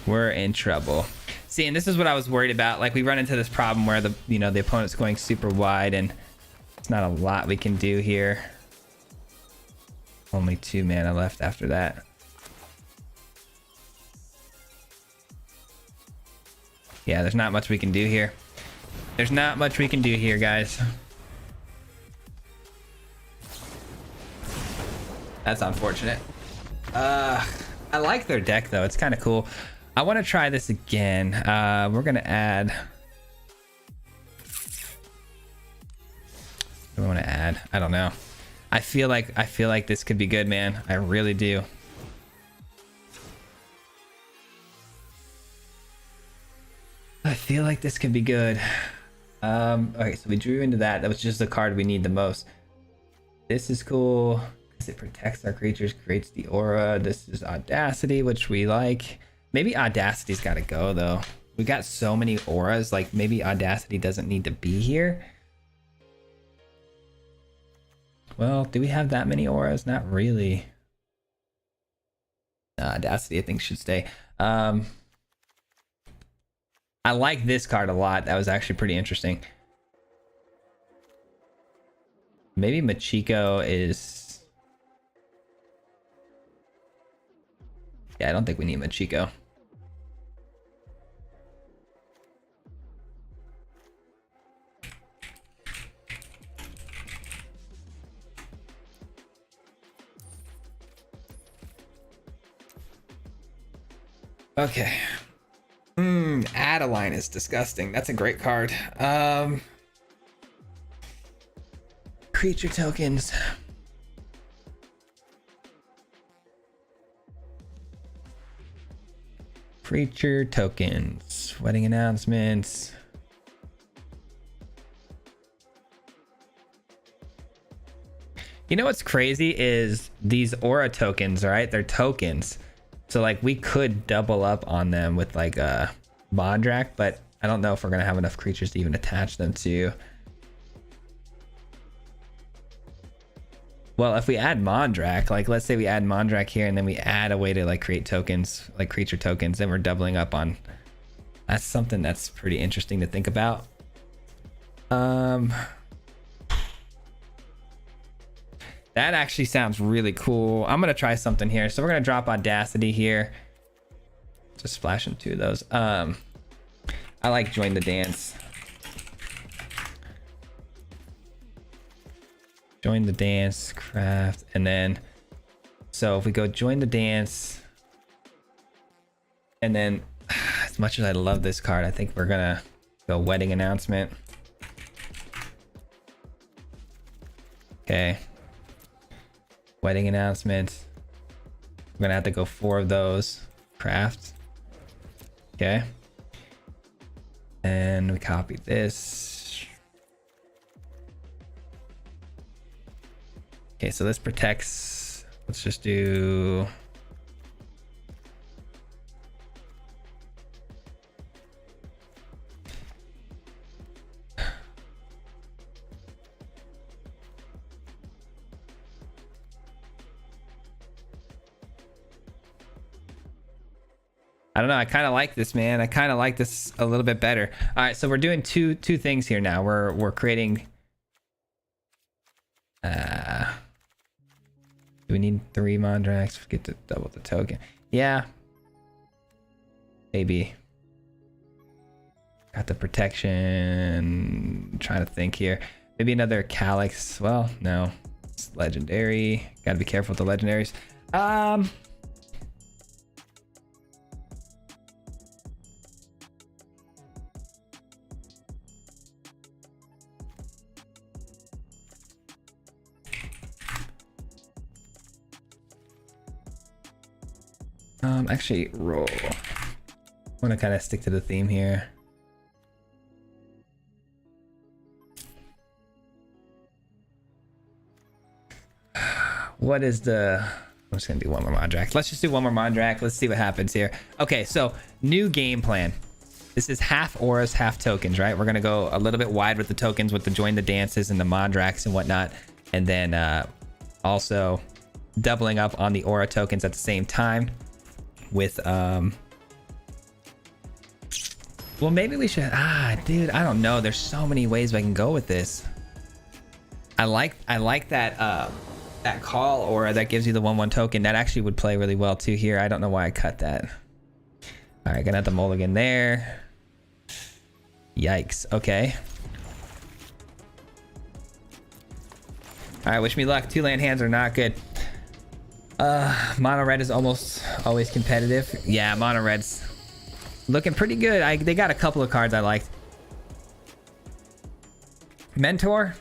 S1: We're in trouble. See, and this is what I was worried about. Like, we run into this problem where the opponent's going super wide, and it's not a lot we can do here. Only 2 mana left after that. Yeah, there's not much we can do here. There's not much we can do here, guys. That's unfortunate. I like their deck though. It's kind of cool. I want to try this again. We're gonna add. What do we want to add? I don't know. I feel like this could be good, man. I really do. I feel like this could be good. Okay, so we drew into that. That was just the card we need the most. This is cool because it protects our creatures, creates the aura. This is Audacity, which we like. Maybe Audacity's got to go though. We got so many auras, like maybe Audacity doesn't need to be here. Well, do we have that many auras? Not really. Audacity, I think, should stay. I like this card a lot. That was actually pretty interesting. Maybe Machiko is... Yeah, I don't think we need Machiko. Okay. Adeline is disgusting. That's a great card. Creature tokens. Creature tokens. Wedding announcements. You know what's crazy is these aura tokens, right? They're tokens. So like we could double up on them with like a Mondrak, but I don't know if we're gonna have enough creatures to even attach them to. Well, if we add Mondrak, like let's say we add Mondrak here and then we add a way to like create tokens, like creature tokens, then we're doubling up on. That's something that's pretty interesting to think about. That actually sounds really cool. I'm gonna try something here. So we're gonna drop Audacity here. Just splash in 2 of those. I like Join the Dance. Join the Dance, craft, and then so if we go Join the Dance, and then as much as I love this card, I think we're gonna go Wedding Announcement. Okay. Wedding Announcement. We're gonna have to go 4 of those. Craft. Okay. And we copy this. Okay, so this protects. Let's just do. I don't know. I kind of like this, man. I kind of like this a little bit better. All right, so we're doing two things here now. We're creating. Do we need 3 Mondrax? Get to double the token. Yeah. Maybe. Got the protection. I'm trying to think here. Maybe another Calyx. Well, no. It's legendary. Got to be careful with the legendaries. Actually, roll. I want to kind of stick to the theme here. What is the... I'm just going to do one more Mondrak. Let's just do one more Mondrak. Let's see what happens here. Okay, so new game plan. This is half auras, half tokens, right? We're going to go a little bit wide with the tokens with the Join the Dances and the Mondraks and whatnot. And then also doubling up on the aura tokens at the same time. With well, maybe we should dude, I don't know, there's so many ways I can go with this. I like that that call aura that gives you the 1/1 token. That actually would play really well too here. I don't know why I cut that. All right, gonna have to mulligan there. Yikes. Okay. All right, wish me luck. 2-land hands are not good. Mono red is almost always competitive. Yeah, mono red's looking pretty good. They got a couple of cards I liked. Mentor?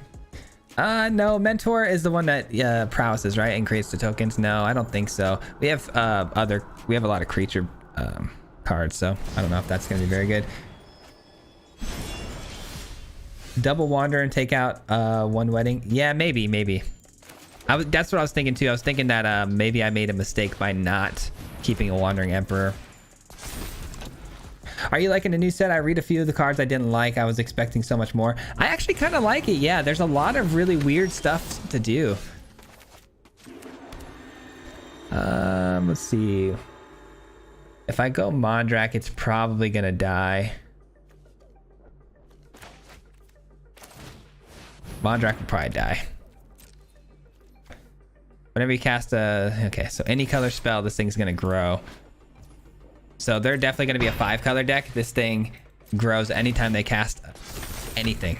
S1: No, Mentor is the one that prowesses, right? And creates the tokens. No, I don't think so. We have we have a lot of creature cards, so I don't know if that's gonna be very good. Double wander and take out one wedding. Yeah, maybe. That's what I was thinking too. I was thinking that maybe I made a mistake by not keeping a wandering emperor. Are you liking the new set? I read a few of the cards I didn't like. I was expecting so much more. I actually kind of like it. Yeah, there's a lot of really weird stuff to do. Let's see. If I go Mondrak, it's probably gonna die. Mondrak will probably die. Whenever you cast okay, so any color spell, this thing's gonna grow. So they're definitely gonna be a 5-color deck. This thing grows anytime they cast anything.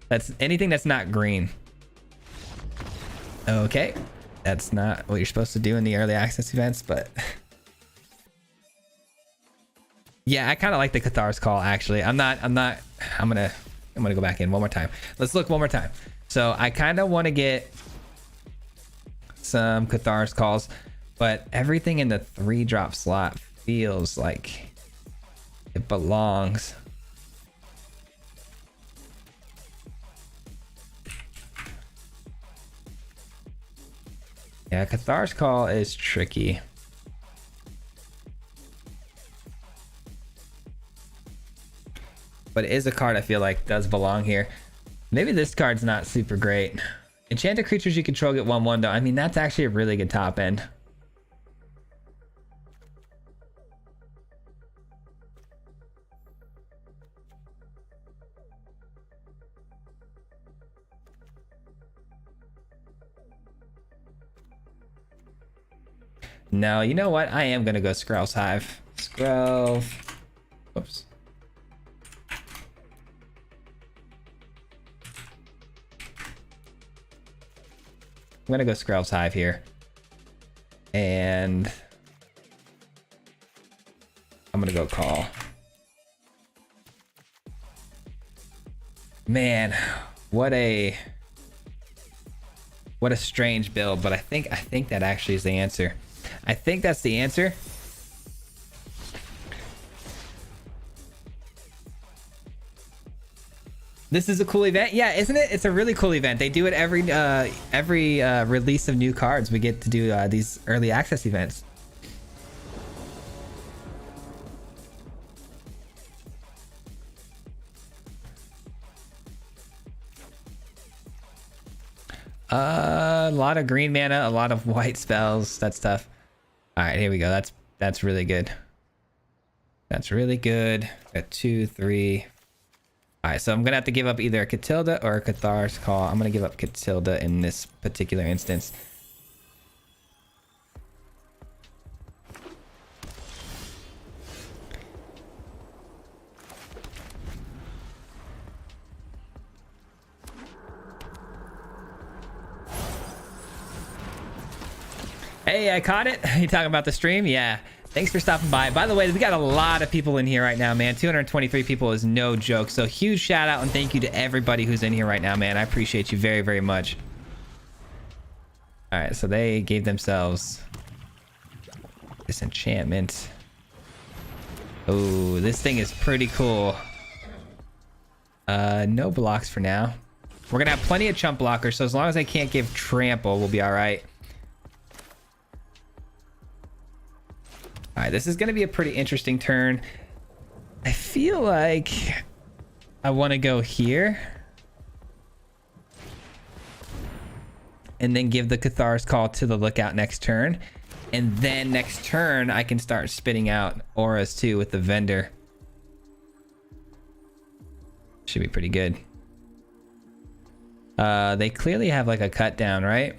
S1: That's anything that's not green. Okay, that's not what you're supposed to do in the early access events, but yeah, I kind of like the Cathar's Call actually. I'm gonna go back in one more time. Let's look one more time. So I kind of want to get some Cathar's Calls, but everything in the 3-drop slot feels like it belongs. Yeah, Cathar's Call is tricky. But it is a card I feel like does belong here. Maybe this card's not super great. Enchanted creatures you control get 1/1 though. I mean, that's actually a really good top end. No, you know what? I am gonna go Skrell's Hive. Skrell. Whoops. I'm gonna go Skrell's Hive here. And I'm gonna go Call. Man, what a strange build, but I think that actually is the answer. I think that's the answer. This is a cool event. Yeah, isn't it? It's a really cool event. They do it every release of new cards. We get to do these early access events. A lot of green mana, a lot of white spells. That's tough. All right, here we go. That's really good. That's really good. Got 2, 3. All right, so I'm gonna have to give up either a Catilda or a Cathar's Call. I'm gonna give up Catilda in this particular instance. Hey, I caught it. You talking about the stream? Yeah. Thanks for stopping by. By the way, we got a lot of people in here right now, man. 223 people is no joke. So huge shout out and thank you to everybody who's in here right now, man. I appreciate you very, very much. All right, so they gave themselves this enchantment. Oh, this thing is pretty cool. No blocks for now. We're gonna have plenty of chump blockers, so as long as I can't give trample, we'll be all right. All right, this is going to be a pretty interesting turn. I feel like I want to go here. And then give the Cathar's Call to the Lookout next turn. And then next turn, I can start spitting out auras too with the Vendor. Should be pretty good. They clearly have like a cut down, right?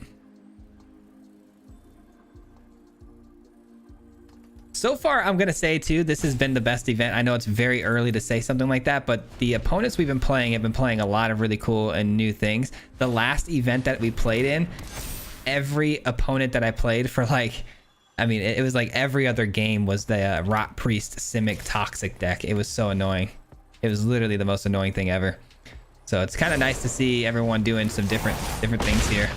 S1: So far, I'm going to say, too, this has been the best event. I know it's very early to say something like that, but the opponents we've been playing have been playing a lot of really cool and new things. The last event that we played in, every opponent that I played for, like, I mean, it was like every other game was the Rot Priest Simic Toxic deck. It was so annoying. It was literally the most annoying thing ever. So it's kind of nice to see everyone doing some different things here.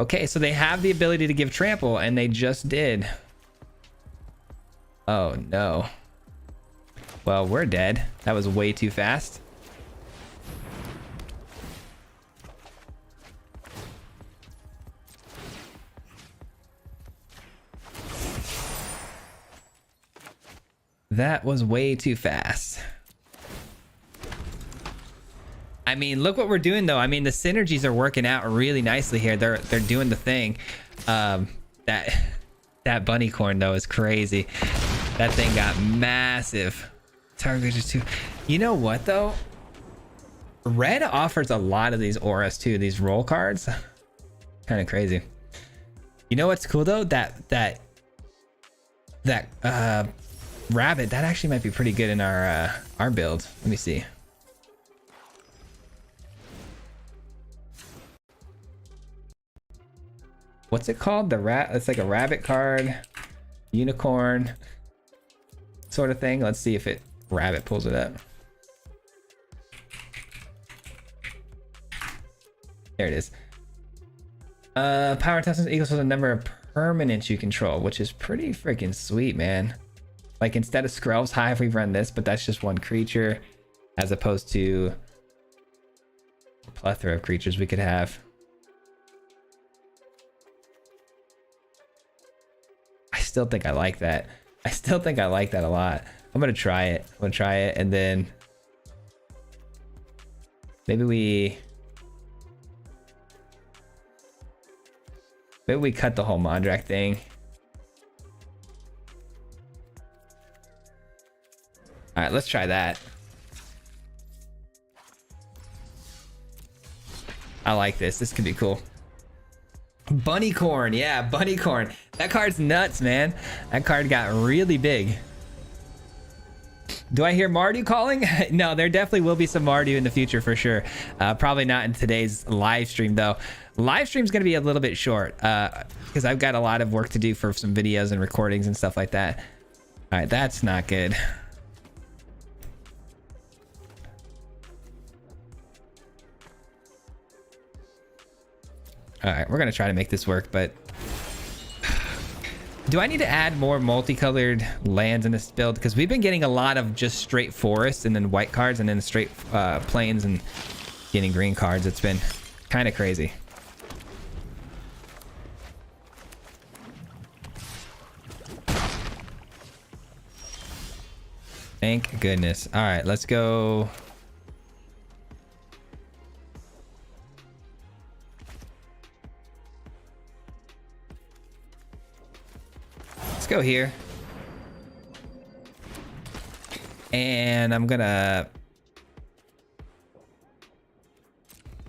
S1: Okay, so they have the ability to give trample, and they just did. Oh, no. Well, we're dead. That was way too fast. That was way too fast. I mean, look what we're doing, though. I mean, the synergies are working out really nicely here. They're doing the thing. That bunny corn, though, is crazy. That thing got massive. Target is too. You know what, though? Red offers a lot of these auras too. These roll cards, kind of crazy. You know what's cool though? That rabbit. That actually might be pretty good in our build. Let me see. What's it called? The rat. It's like a rabbit card, unicorn sort of thing. Let's see if rabbit pulls it up. There it is. Power toughness equals to the number of permanents you control, which is pretty freaking sweet, man. Like instead of Skrelv's Hive, we run this, but that's just one creature, as opposed to a plethora of creatures we could have. I still think I like that. I still think I like that a lot. I'm gonna try it. I'm gonna try it, and then maybe we cut the whole Mondrak thing. All right, let's try that. I like this. This could be cool. Bunny corn, yeah, bunny corn. That card's nuts, man. That card got really big. Do I hear Mardu calling? No, there definitely will be some Mardu in the future for sure. Probably not in today's live stream though. Live stream's gonna be a little bit short because I've got a lot of work to do for some videos and recordings and stuff like that. All right, that's not good. All right, we're gonna try to make this work, but do I need to add more multicolored lands in this build? Because we've been getting a lot of just straight forests and then white cards and then straight plains and getting green cards. It's been kind of crazy. Thank goodness. All right, let's go. Let's go here. And I'm gonna...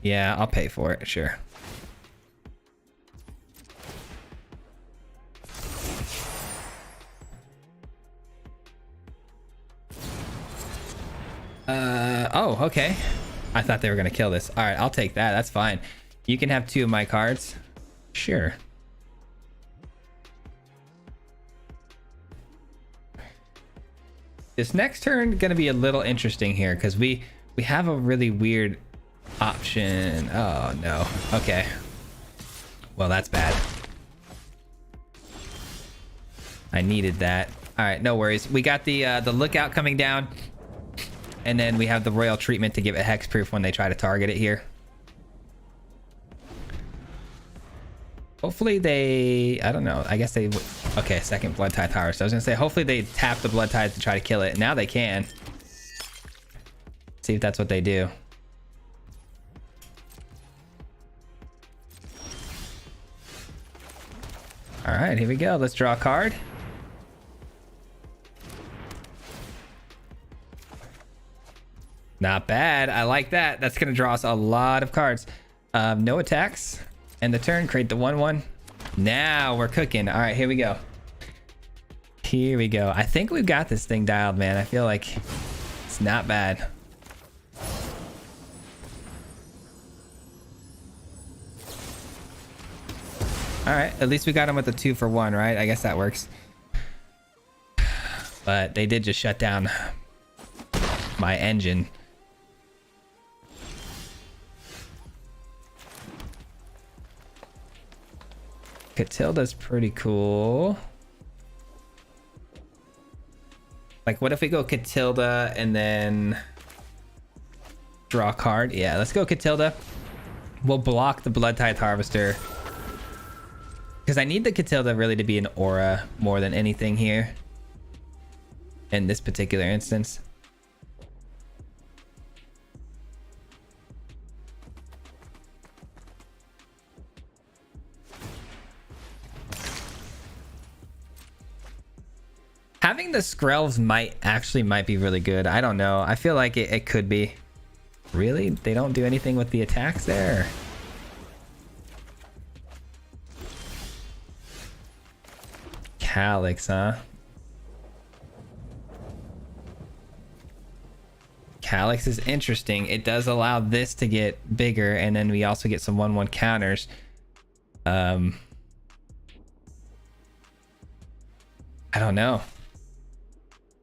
S1: Yeah, I'll pay for it, sure. Oh, okay. I thought they were gonna kill this. All right, I'll take that. That's fine. You can have 2 of my cards. Sure. This next turn gonna be a little interesting here because we have a really weird option. Oh no. Okay. Well, that's bad. I needed that. All right, no worries. We got the lookout coming down, and then we have the royal treatment to give it hexproof when they try to target it here. Hopefully they, I don't know. I guess they, okay, second blood tithe tower. So I was gonna say, hopefully they tap the blood tithe to try to kill it. Now they can. See if that's what they do. All right, here we go. Let's draw a card. Not bad. I like that. That's gonna draw us a lot of cards. No attacks. End the turn, create the 1/1. Now we're cooking. All right, here we go. Here we go. I think we've got this thing dialed, man. I feel like it's not bad. All right, at least we got him with the 2-for-1, right? I guess that works. But they did just shut down my engine. Catilda's pretty cool. Like, what if we go Catilda and then draw a card? Yeah, let's go Catilda. We'll block the Blood Tithe Harvester. Because I need the Catilda really to be an aura more than anything here. In this particular instance. Having the Skrells might be really good. I don't know. I feel like it could be. Really? They don't do anything with the attacks there. Calyx, huh? Calyx is interesting. It does allow this to get bigger, and then we also get some 1/1 counters. I don't know.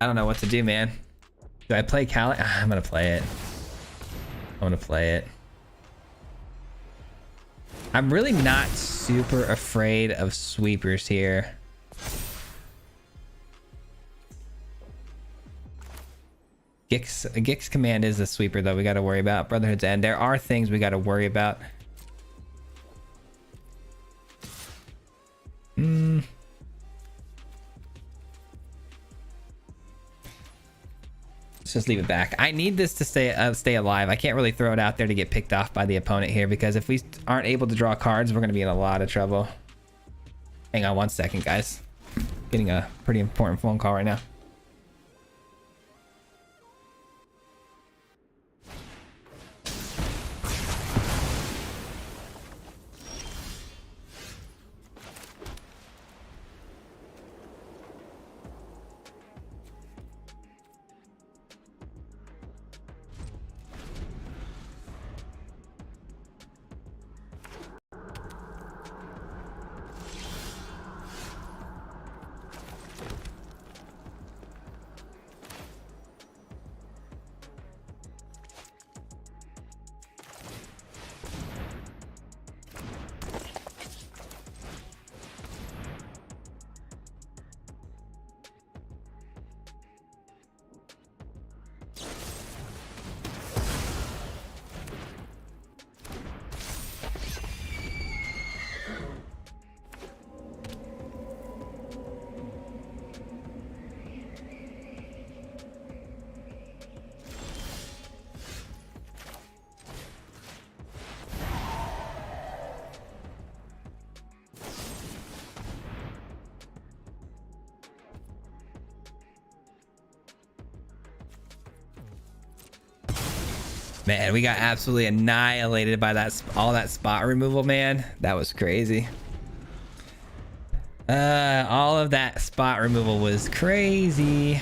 S1: I don't know what to do, man. Do I play Calyx? I'm gonna play it. I'm really not super afraid of sweepers here. Gix command is a sweeper, though. We got to worry about Brotherhood's End. There are things we got to worry about. Let's just leave it back. I need this to stay alive. I can't really throw it out there to get picked off by the opponent here, because if we aren't able to draw cards, we're going to be in a lot of trouble. Hang on one second, guys. Getting a pretty important phone call right now. Man, we got absolutely annihilated by all that spot removal, man. That was crazy. All of that spot removal was crazy.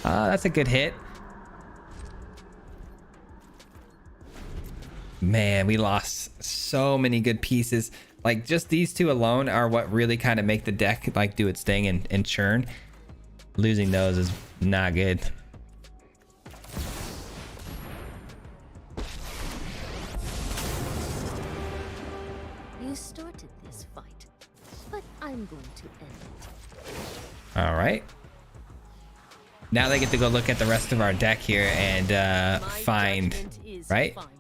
S1: That's a good hit. Man, we lost so many good pieces. Like, just these two alone are what really kind of make the deck like do its thing and churn. Losing those is not good.
S2: You started this fight, but I'm going to end it.
S1: All right. Now they get to go look at the rest of our deck here and find, right?
S2: Final.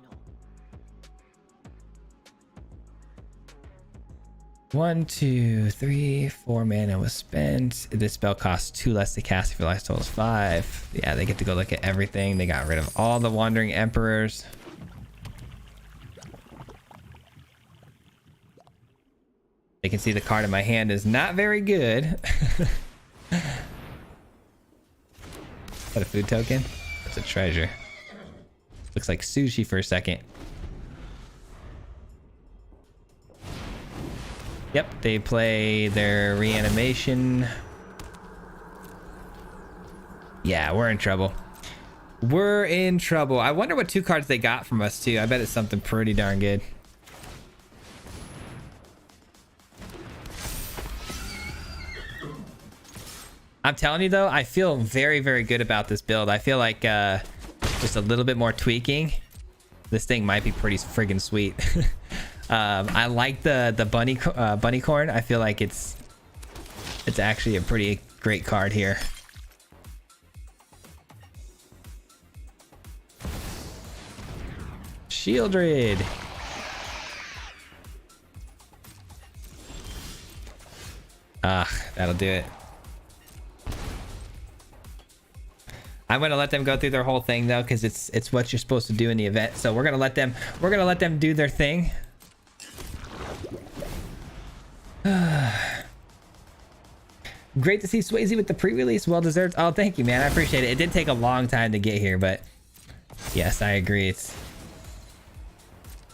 S1: 1, 2, 3, 4 mana was spent. This spell costs 2 less to cast if your life total is 5. Yeah, they get to go look at everything. They got rid of all the Wandering Emperors. They can see the card in my hand is not very good. Is that a food token? That's a treasure. Looks like sushi for a second. Yep, they play their reanimation. Yeah, we're in trouble. We're in trouble. I wonder what 2 cards they got from us too. I bet it's something pretty darn good. I'm telling you though, I feel very, very good about this build. I feel like just a little bit more tweaking, this thing might be pretty friggin' sweet. I like the bunny corn. I feel like it's actually a pretty great card here. Shieldred. That'll do it. I'm gonna let them go through their whole thing though, because it's what you're supposed to do in the event. So we're gonna let them do their thing. Great to see Swayze with the pre-release. Well deserved. Oh, thank you, man. I appreciate it. It did take a long time to get here, but yes, I agree. It's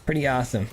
S1: pretty awesome.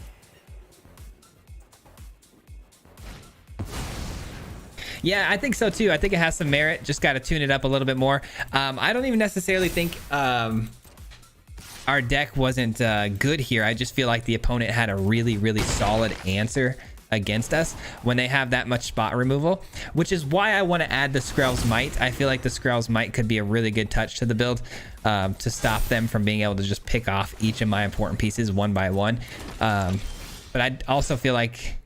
S1: Yeah, I think so too. I think it has some merit. Just got to tune it up a little bit more. I don't even necessarily think our deck wasn't good here. I just feel like the opponent had a really, really solid answer against us when they have that much spot removal, which is why I want to add the Skrell's Might. I feel like the Skrell's Might could be a really good touch to the build to stop them from being able to just pick off each of my important pieces one by one. But I also feel like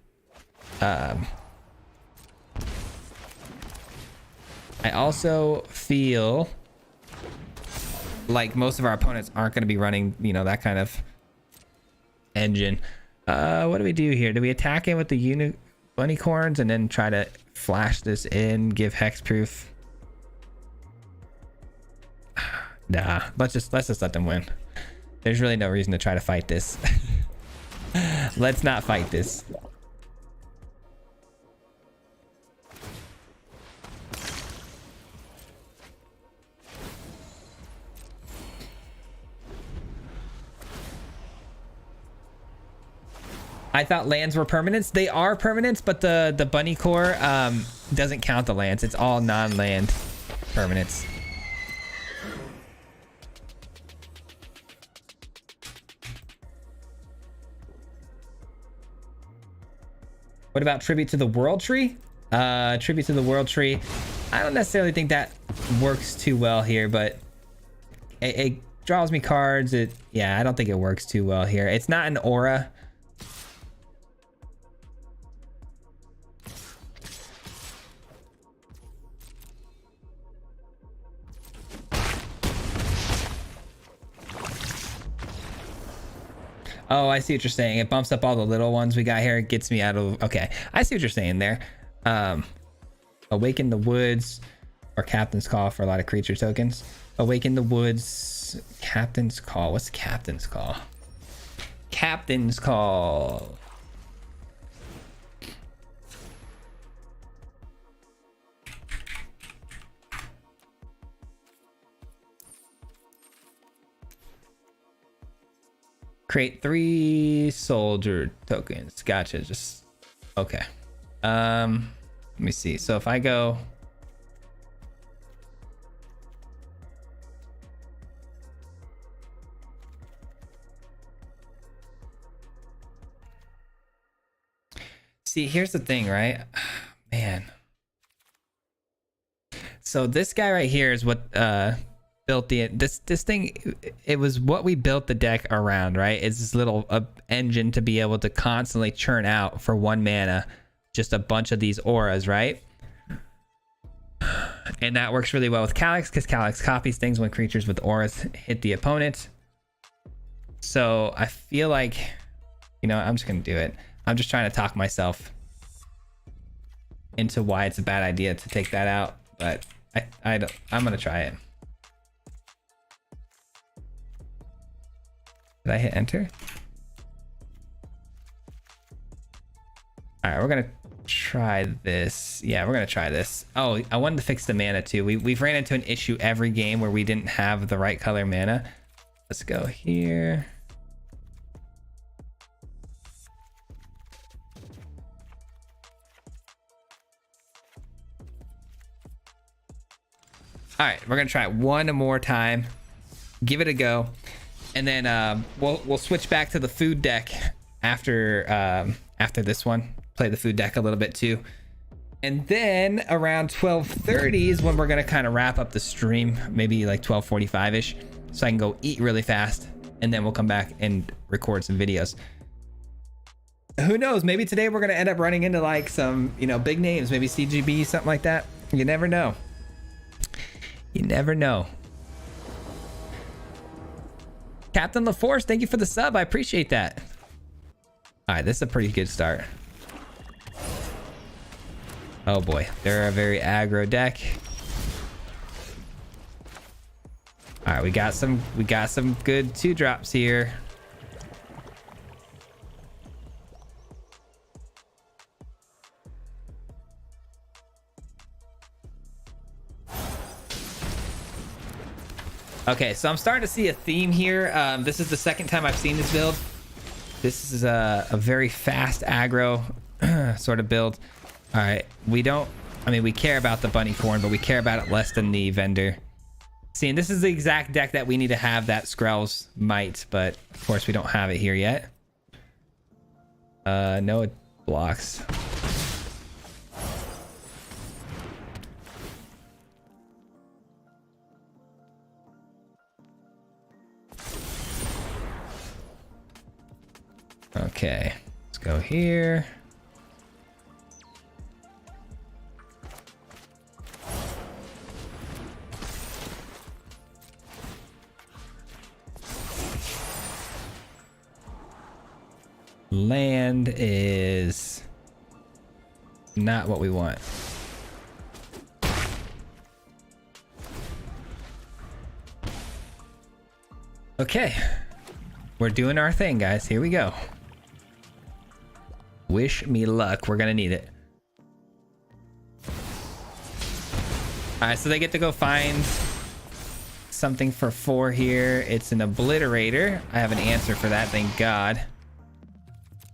S1: most of our opponents aren't going to be running, you know, that kind of engine. What do we do here? Do we attack it with the bunny corns and then try to flash this in, give hexproof? Nah, let's just let them win. There's really no reason to try to fight this. Let's not fight this. I thought lands were permanents. They are permanents, but the bunny core doesn't count the lands. It's all non-land permanents. What about Tribute to the World Tree? Tribute to the World Tree. I don't necessarily think that works too well here, but it draws me cards. Yeah, I don't think it works too well here. It's not an aura. Oh, I see what you're saying. It bumps up all the little ones we got here. It gets me out of... Okay, I see what you're saying there. Awaken the Woods or Captain's Call for a lot of creature tokens. Awaken the Woods, Captain's Call. What's Captain's Call? Captain's Call. Create 3 soldier tokens. Gotcha. Just okay. Let me see. So if I go see, here's the thing, right? Man. So this guy right here is what built this thing. It was what we built the deck around, right? It's this little engine to be able to constantly churn out for 1 mana just a bunch of these auras, right? And that works really well with Calyx because Calyx copies things when creatures with auras hit the opponent. So I feel like, you know, I'm just gonna do it. I'm just trying to talk myself into why it's a bad idea to take that out, but I'm gonna try it. Did I hit enter? All right, we're gonna try this. Yeah, we're gonna try this. Oh, I wanted to fix the mana too. We've ran into an issue every game where we didn't have the right color mana. Let's go here. All right, we're gonna try it one more time, give it a go, and then we'll switch back to the food deck after this one. Play the food deck a little bit too, and then around 12:30 is when we're gonna kind of wrap up the stream, maybe like 12:45 ish, so I can go eat really fast, and then we'll come back and record some videos. Who knows? Maybe today we're gonna end up running into like some, you know, big names, maybe CGB, something like that. You never know. You never know. Captain LaForce, thank you for the sub. I appreciate that. All right, this is a pretty good start. Oh boy, they're a very aggro deck. All right, we got some good 2-drops here. Okay, so I'm starting to see a theme here. This is the second time I've seen this build. This is a very fast aggro sort of build. All right, we care about the bunny corn, but we care about it less than the vendor. See, and this is the exact deck that we need to have that Skrell's might, but of course we don't have it here yet. No, it blocks. Okay, let's go here. Land is not what we want. Okay, we're doing our thing, guys. Here we go. Wish me luck. We're gonna need it. All right, so they get to go find something for 4 here. It's an obliterator. I have an answer for that, thank God.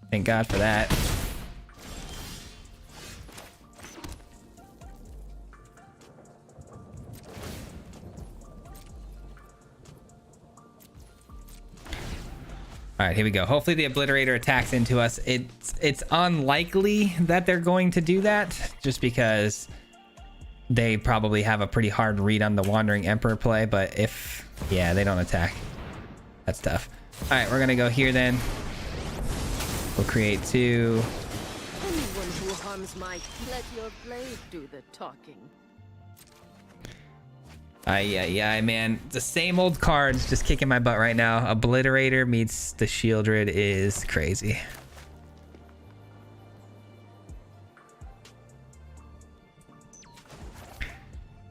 S1: Thank God for that. All right, here we go. Hopefully the obliterator attacks into us. It's unlikely that they're going to do that, just because they probably have a pretty hard read on the Wandering Emperor play, but if, yeah, they don't attack. That's tough. All right, we're gonna go here then. We'll create 2.
S2: Anyone who harms my, let your blade do the talking.
S1: Yeah, man. The same old cards just kicking my butt right now. Obliterator meets the Shieldred is crazy.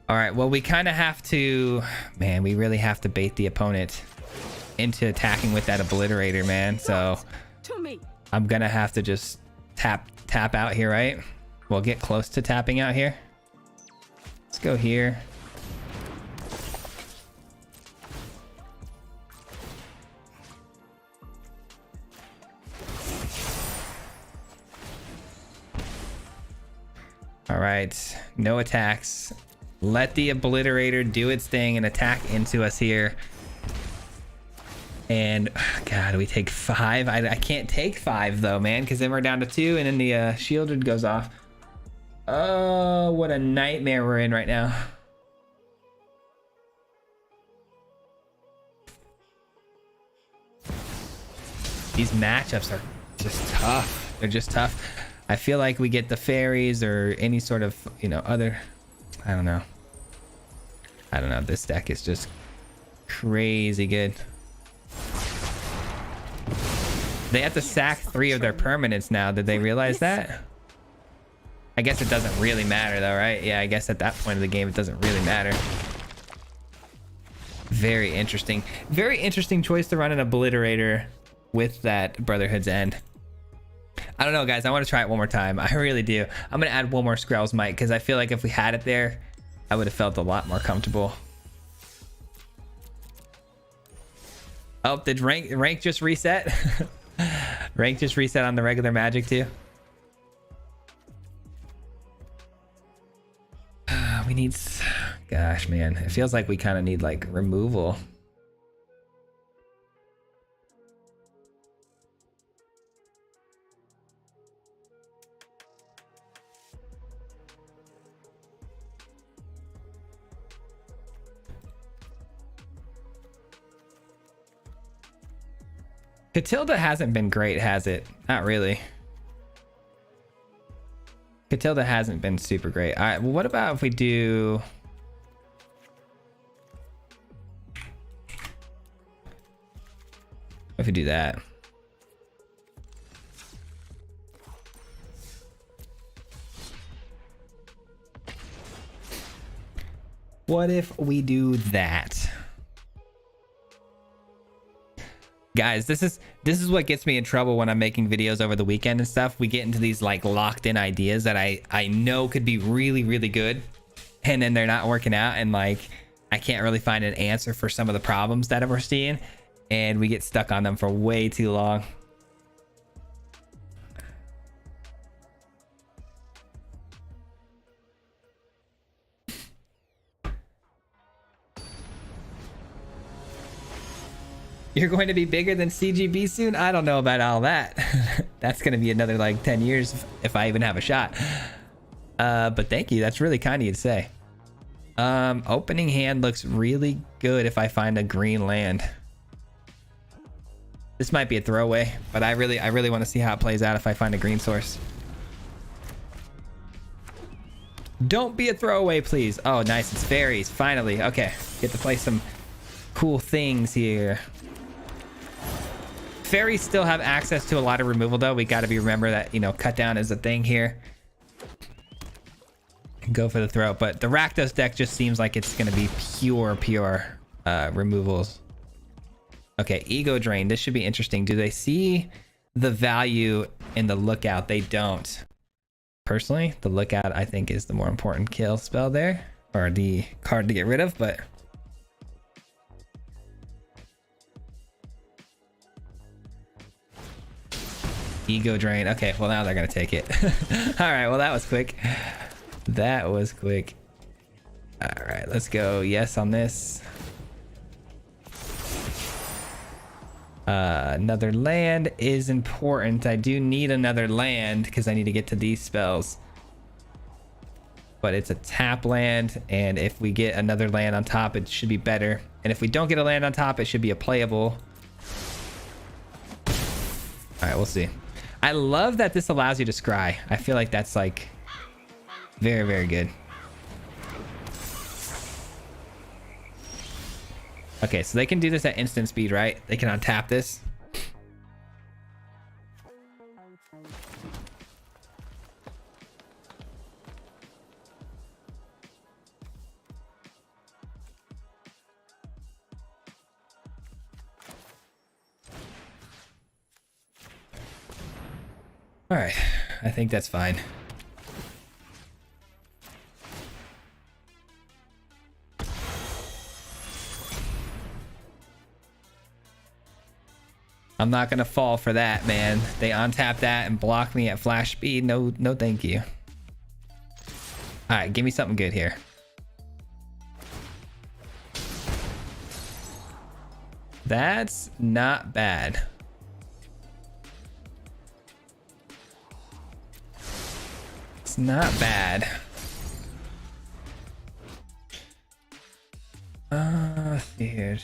S1: All right, well, we kind of have to, man, we really have to bait the opponent into attacking with that obliterator, man. So I'm gonna have to just tap out here, right? We'll get close to tapping out here. Let's go here. All right, no attacks. Let the obliterator do its thing and attack into us here. And God, we take 5. I can't take 5 though, man, because then we're down to 2, and then the shielded goes off. Oh, what a nightmare we're in right now. These matchups are just tough. They're just tough. I feel like we get the fairies or any sort of, you know, other, I don't know. This deck is just crazy good. They have to sack 3 of their permanents now. Did they realize that? I guess it doesn't really matter though, right? Yeah, I guess at that point of the game, it doesn't really matter. Very interesting. Very interesting choice to run an obliterator with that Brotherhood's End. I don't know, guys. I want to try it one more time. I really do. I'm going to add one more Skrell's Might because I feel like if we had it there, I would have felt a lot more comfortable. Oh, did rank just reset? Rank just reset on the regular Magic too. We need, gosh, man, it feels like we kind of need like removal. Catilda hasn't been great, has it? Not really. Catilda hasn't been super great. All right, well, what about if we do... If we do that. What if we do that? Guys, this is what gets me in trouble when I'm making videos over the weekend and stuff. We get into these like locked in ideas that I know could be really, really good, and then they're not working out, and like I can't really find an answer for some of the problems that we're seeing, and we get stuck on them for way too long. You're going to be bigger than CGB soon? I don't know about all that. That's going to be another like 10 years if I even have a shot. But thank you. That's really kind of you to say. Opening hand looks really good if I find a green land. This might be a throwaway, but I really want to see how it plays out if I find a green source. Don't be a throwaway, please. Oh, nice. It's fairies. Finally. Okay. Get to play some cool things here. Fairies still have access to a lot of removal, though. We got to remember that, you know, cut down is a thing here. Go for the throw, but the Rakdos deck just seems like it's going to be pure removals. Okay, Ego Drain. This should be interesting. Do they see the value in the Lookout? They don't. Personally, the Lookout, I think, is the more important kill spell there, or the card to get rid of, but... Ego Drain. Okay, well, now they're gonna take it. All right, well, that was quick. That was quick. All right, let's go yes on this. Another land is important. I do need another land because I need to get to these spells, but it's a tap land, and if we get another land on top, it should be better, and if we don't get a land on top, it should be a playable. All right, we'll see. I love that this allows you to scry. I feel like that's like very, very good. Okay, so they can do this at instant speed, right? They can untap this. All right, I think that's fine. I'm not gonna fall for that, man. They untap that and block me at flash speed. No, no, thank you. All right, give me something good here. That's not bad. It's not bad. Let's see here.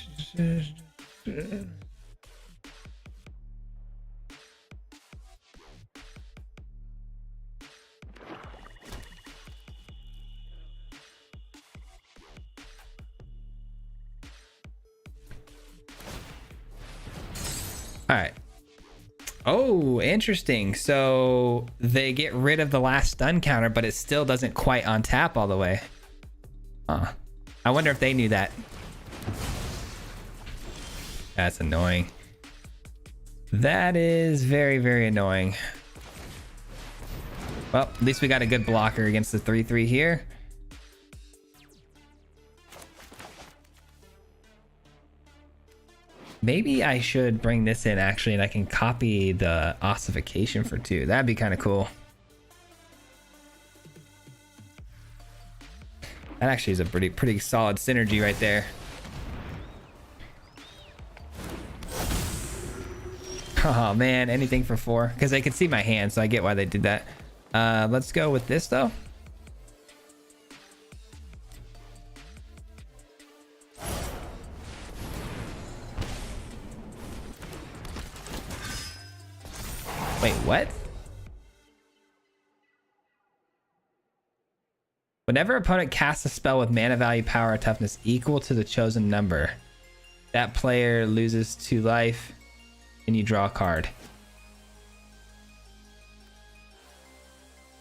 S1: All right. Oh, interesting. So they get rid of the last stun counter, but it still doesn't quite untap all the way. I wonder if they knew that. That's annoying. That is very, very annoying. Well, at least we got a good blocker against the 3/3 here. Maybe I should bring this in actually, and I can copy the ossification for 2. That'd be kind of cool. That actually is a pretty solid synergy right there. Oh man, anything for 4 because they can see my hand, so I get why they did that. Let's go with this though. Wait, what? Whenever opponent casts a spell with mana value, power, or toughness equal to the chosen number, that player loses 2 life and you draw a card.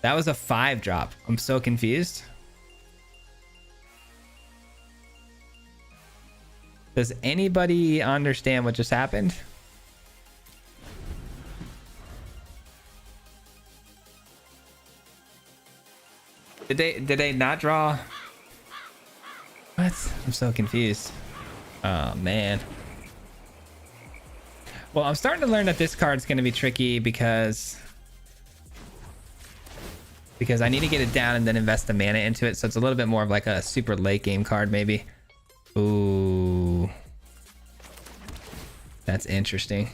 S1: That was a 5-drop. I'm so confused. Does anybody understand what just happened? Did they not draw? What? I'm so confused. Oh man. Well, I'm starting to learn that this card's going to be tricky because I need to get it down and then invest the mana into it. So it's a little bit more of like a super late game card maybe. Ooh. That's interesting.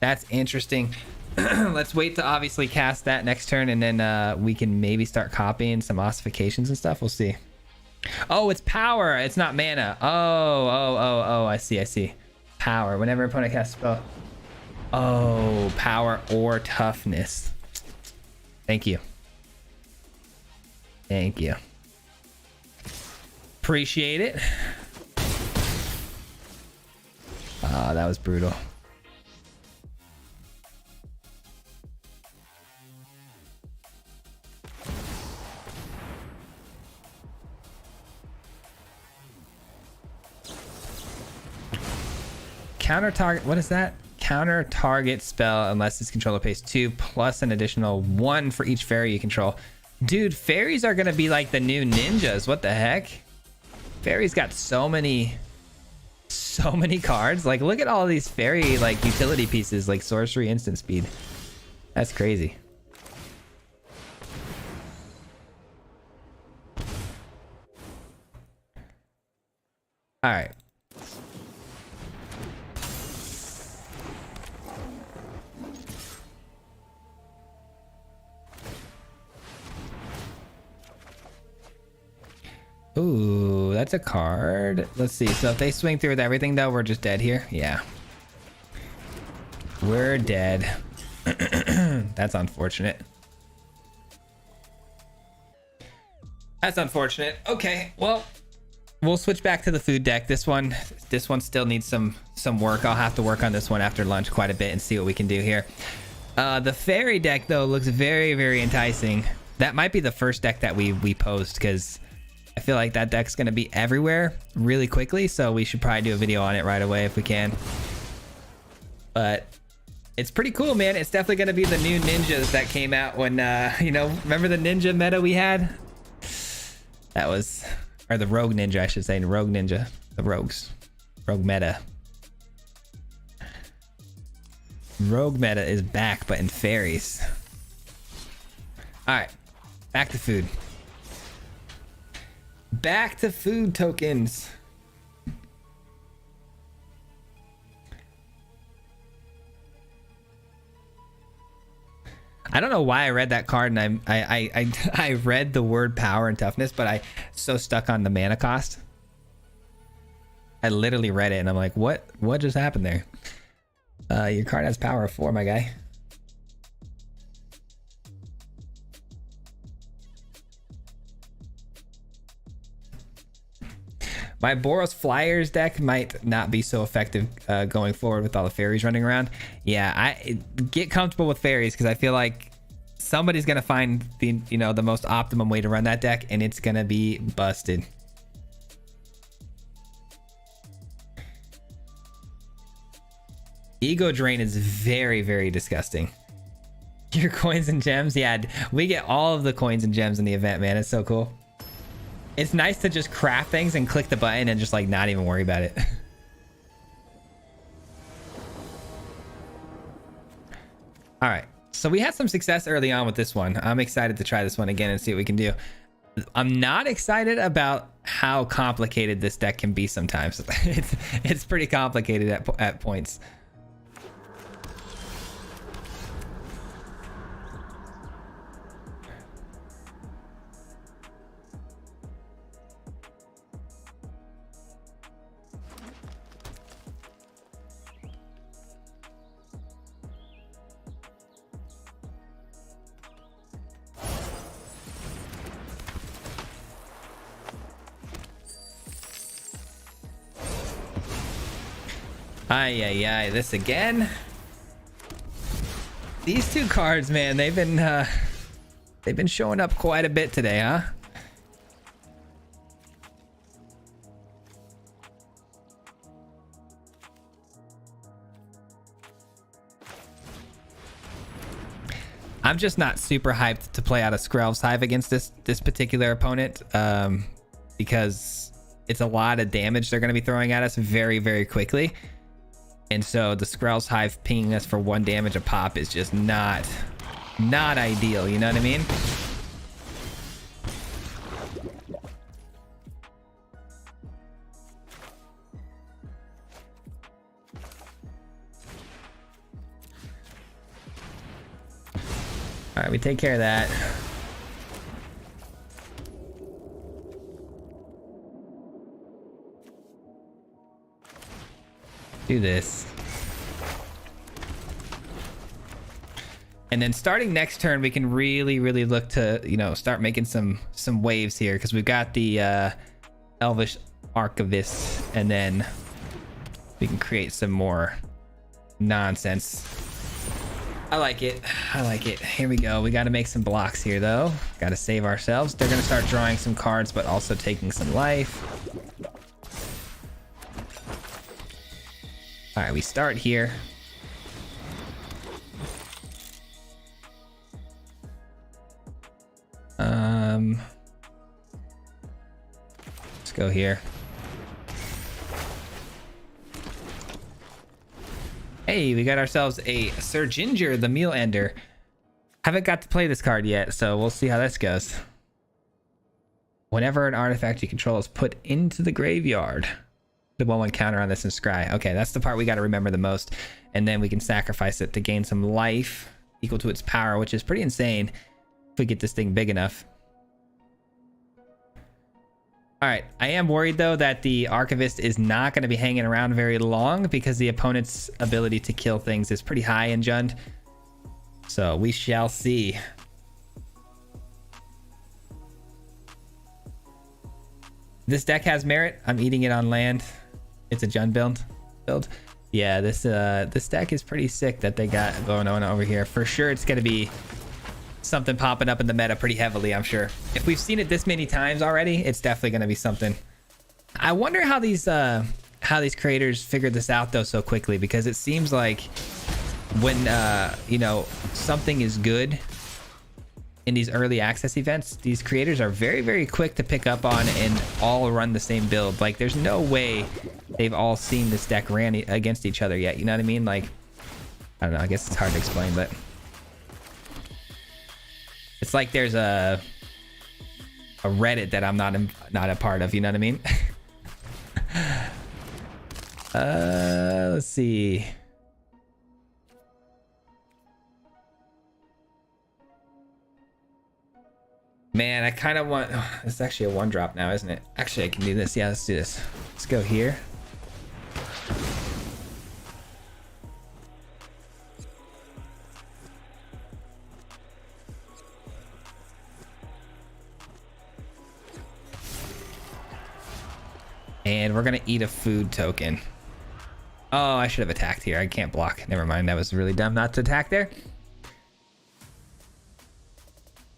S1: That's interesting. Let's wait to obviously cast that next turn, and then we can maybe start copying some ossifications and stuff. We'll see. Oh, it's power. It's not mana. Oh, I see. Power. Whenever opponent casts a spell. Oh, power or toughness. Thank you. Thank you. Appreciate it. Oh, that was brutal. Counter target, what is that? Counter target spell unless its controller pays 2 plus an additional 1 for each fairy you control. Dude, fairies are gonna be like the new ninjas. What the heck? Fairies got so many cards. Like, look at all these fairy like utility pieces, like sorcery, instant speed. That's crazy. All right. Ooh, that's a card. Let's see. So if they swing through with everything, though, we're just dead here. Yeah. We're dead. That's unfortunate. That's unfortunate. Okay, well, we'll switch back to the food deck. This one still needs some work. I'll have to work on this one after lunch quite a bit and see what we can do here. The fairy deck, though, looks very, very enticing. That might be the first deck that we post, because I feel like that deck's going to be everywhere really quickly, so we should probably do a video on it right away if we can. But it's pretty cool, man. It's definitely going to be the new ninjas that came out when, you know, remember the ninja meta we had? That was, or the rogue ninja, I should say, rogue ninja, the rogues, rogue meta. Rogue meta is back, but in fairies. All right, back to food. Back to food tokens. I don't know why I read that card, and I read the word power and toughness, but I so stuck on the mana cost. I literally read it and I'm like, what just happened there? Your card has power of 4, my guy. My Boros Flyers deck might not be so effective going forward with all the fairies running around. Yeah, get comfortable with fairies, because I feel like somebody's gonna find the the most optimum way to run that deck, and it's gonna be busted. Ego Drain is very, very disgusting. Your coins and gems, yeah, we get all of the coins and gems in the event, man. It's so cool. It's nice to just craft things and click the button and just like not even worry about it. All right, So we had some success early on with this one. I'm excited to try this one again and see what we can do. I'm not excited about how complicated this deck can be sometimes. It's pretty complicated at points. Ay, this again. These two cards, man, they've been showing up quite a bit today, huh? I'm just not super hyped to play out a Skrelv's Hive against this particular opponent, because it's a lot of damage they're going to be throwing at us very, very quickly. And so the Skrelv's Hive pinging us for 1 damage a pop is just not ideal, you know what I mean? All right, we take care of that. Do this. And then starting next turn, we can really look to, you know, start making some waves here, because we've got the Elvish Archivist, and then we can create some more nonsense. I like it. Here we go. We got to make some blocks here, though. Got to save ourselves. They're going to start drawing some cards, but also taking some life. All right, we start here. Let's go here. Hey, we got ourselves a Sir Ginger, the Meal Ender. Haven't got to play this card yet, so we'll see how this goes. Whenever an artifact you control is put into the graveyard, the 1/1 counter on this and scry. Okay, that's the part we got to remember the most. And then we can sacrifice it to gain some life equal to its power, which is pretty insane if we get this thing big enough. All right, I am worried though that the Archivist is not going to be hanging around very long, because the opponent's ability to kill things is pretty high in Jund. So we shall see. This deck has merit. I'm eating it on land. It's a Jund build. Yeah, this deck is pretty sick that they got going on over here. For sure, it's going to be something popping up in the meta pretty heavily, I'm sure. If we've seen it this many times already, it's definitely going to be something. I wonder how these creators figured this out though so quickly, because it seems like when you know, something is good in these early access events, these creators are very quick to pick up on and all run the same build. Like, there's no way they've all seen this deck ran against each other yet, you know what I mean? Like, I don't know, I guess it's hard to explain, but it's like there's a Reddit that I'm not a part of, you know what I mean? Let's see. Man, I kind of want... Oh, this is actually a 1-drop now, isn't it? Actually, I can do this. Yeah, let's do this. Let's go here. And we're going to eat a food token. Oh, I should have attacked here. I can't block. Never mind. That was really dumb not to attack there.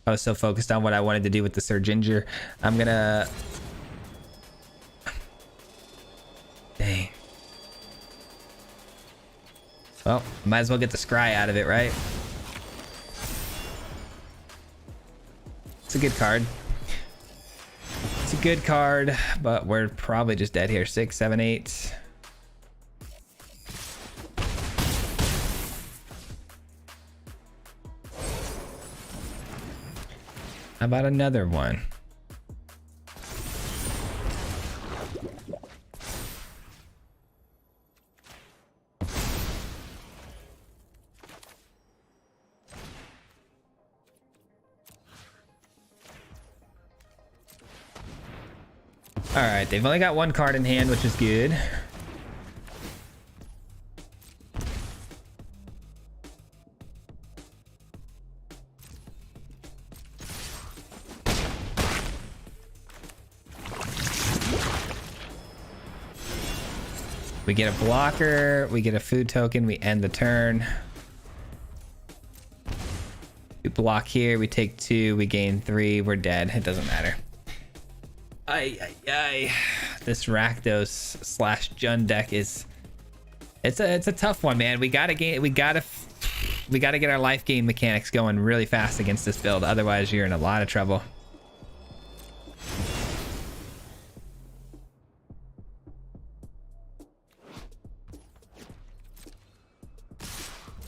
S1: I was so focused on what I wanted to do with the Sir Ginger. I'm gonna... Dang. Well, might as well get the scry out of it, right? It's a good card. It's a good card, but we're probably just dead here. 6, 7, 8. How about another one? All right, they've only got one card in hand, which is good. We get a blocker, we get a food token, we end the turn. We block here, we take 2, we gain 3, we're dead. It doesn't matter. This Rakdos / Jund deck is it's a tough one, man. We gotta get our life gain mechanics going really fast against this build, otherwise you're in a lot of trouble.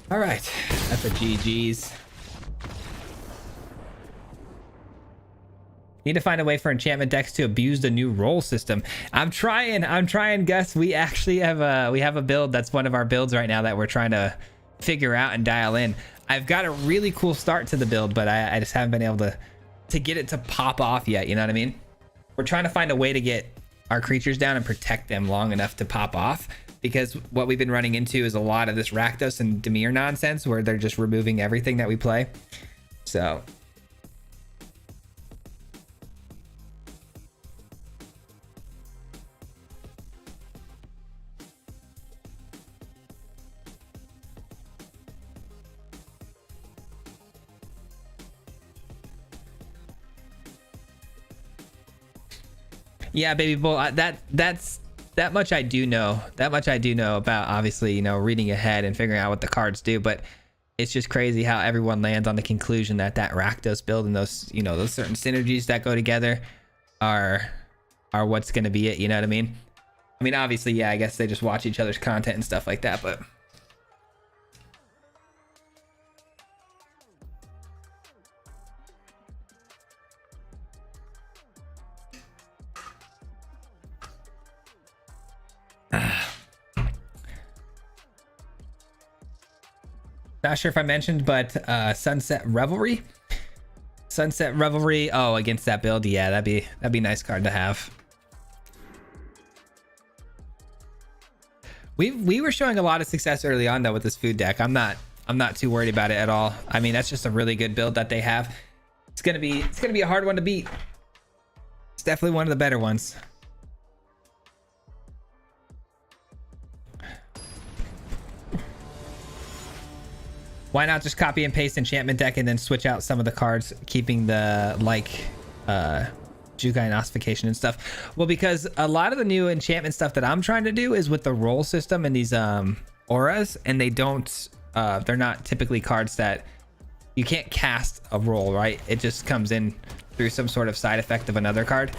S1: All right, that's a GG's. Need to find a way for enchantment decks to abuse the new roll system. I'm trying, Gus. We actually have a build that's one of our builds right now that we're trying to figure out and dial in. I've got a really cool start to the build, but I just haven't been able to get it to pop off yet. You know what I mean? We're trying to find a way to get our creatures down and protect them long enough to pop off, because what we've been running into is a lot of this Rakdos and Dimir nonsense where they're just removing everything that we play. So yeah, baby bull. That's that much I do know. That much I do know about, obviously, you know, reading ahead and figuring out what the cards do. But it's just crazy how everyone lands on the conclusion that Rakdos build and those, you know, those certain synergies that go together are what's going to be it. You know what I mean? I mean, obviously, yeah, I guess they just watch each other's content and stuff like that, but. Not sure if I mentioned, but Sunset Revelry. Oh, against that build, yeah, that'd be a nice card to have. We were showing a lot of success early on though with this food deck. I'm not too worried about it at all. I mean, that's just a really good build that they have. It's gonna be a hard one to beat. It's definitely one of the better ones. Why not just copy and paste enchantment deck and then switch out some of the cards, keeping the Jukai and ossification and stuff? Well, because a lot of the new enchantment stuff that I'm trying to do is with the roll system and these auras, and they're not typically cards that you can't cast a roll, right? It just comes in through some sort of side effect of another card.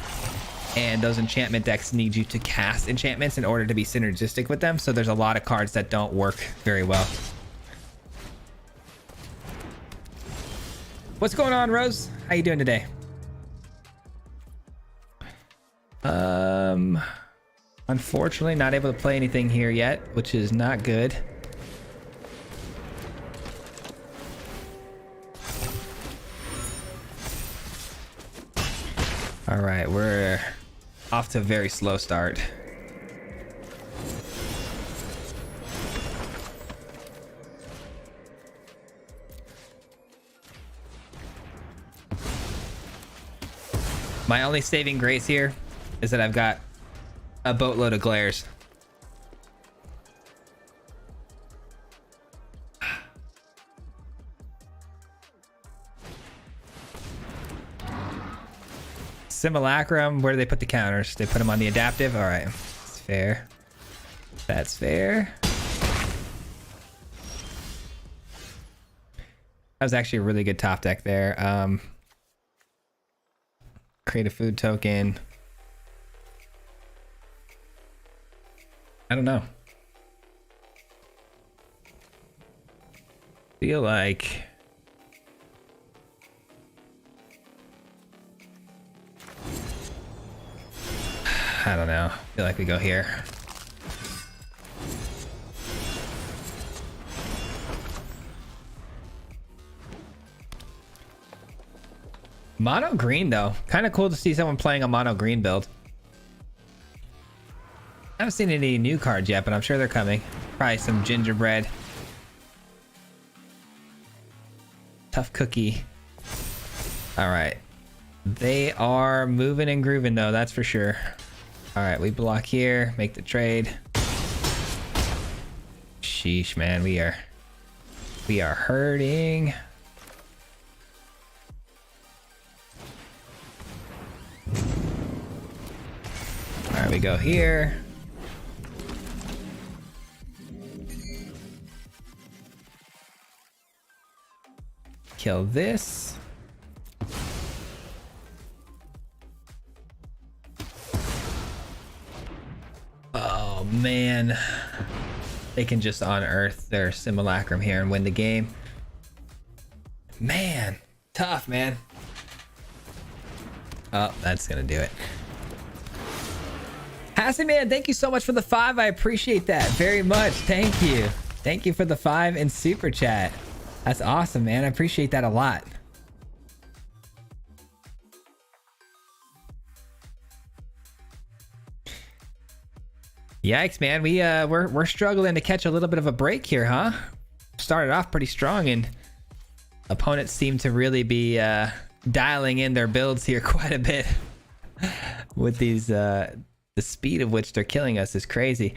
S1: And those enchantment decks need you to cast enchantments in order to be synergistic with them. So there's a lot of cards that don't work very well. What's going on, Rose? How you doing today? Unfortunately, not able to play anything here yet, which is not good. All right, we're off to a very slow start. My only saving grace here is that I've got a boatload of glares. Simulacrum, where do they put the counters? They put them on the adaptive? All right, that's fair. That's fair. That was actually a really good top deck there. Create a food token. I don't know. Feel like I don't know. I feel like we go here. Mono green though. Kind of cool to see someone playing a mono green build. I haven't seen any new cards yet, but I'm sure they're coming. Probably some gingerbread. Tough cookie. All right. They are moving and grooving though, that's for sure. All right, we block here, make the trade. Sheesh, man, we are hurting. All right, we go here. Kill this. Oh man, they can just unearth their simulacrum here and win the game. Man, tough, man. Oh, that's gonna do it. Hassan, man, thank you so much for the 5. I appreciate that very much. Thank you. Thank you for the 5 in super chat. That's awesome, man. I appreciate that a lot. Yikes, man. We're struggling to catch a little bit of a break here, huh? Started off pretty strong, and opponents seem to really be dialing in their builds here quite a bit. With these, the speed of which they're killing us is crazy.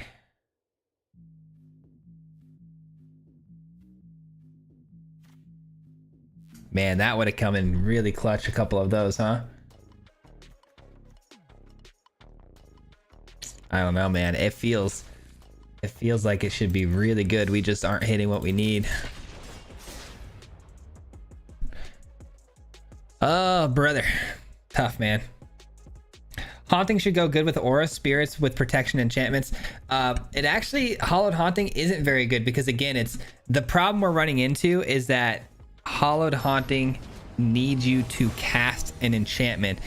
S1: Man, that would have come in really clutch, a couple of those, huh? I don't know, man. It feels like it should be really good. We just aren't hitting what we need. Oh, brother. Tough, man. Haunting should go good with aura spirits with protection enchantments. It actually, Hollowed Haunting isn't very good because, again, it's the problem we're running into is that Hollowed Haunting needs you to cast an enchantment.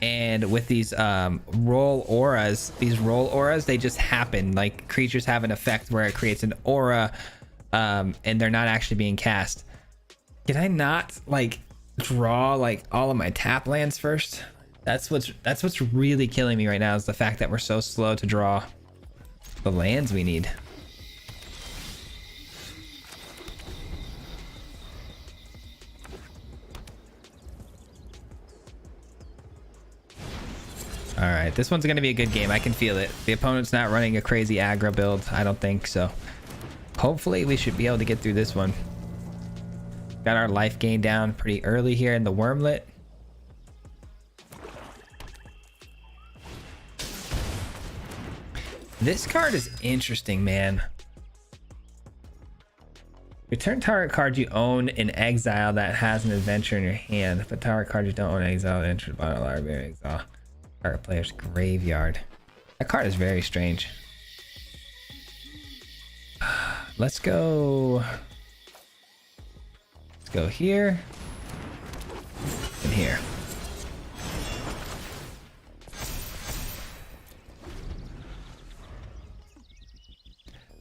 S1: And with these roll auras, they just happen. Like, creatures have an effect where it creates an aura, and they're not actually being cast. Can I not like draw like all of my tap lands first? That's what's really killing me right now, is the fact that we're so slow to draw the lands we need. All right, this one's gonna be a good game. I can feel it. The opponent's not running a crazy aggro build. I don't think so. Hopefully we should be able to get through this one. Got our life gain down pretty early here in the Wormlet. This card is interesting, man. Return target card you own in exile that has an adventure in your hand. If a target card you don't own in exile, enter the bottom of the library exile. Target player's graveyard. That card is very strange. Let's go. Let's go here and here.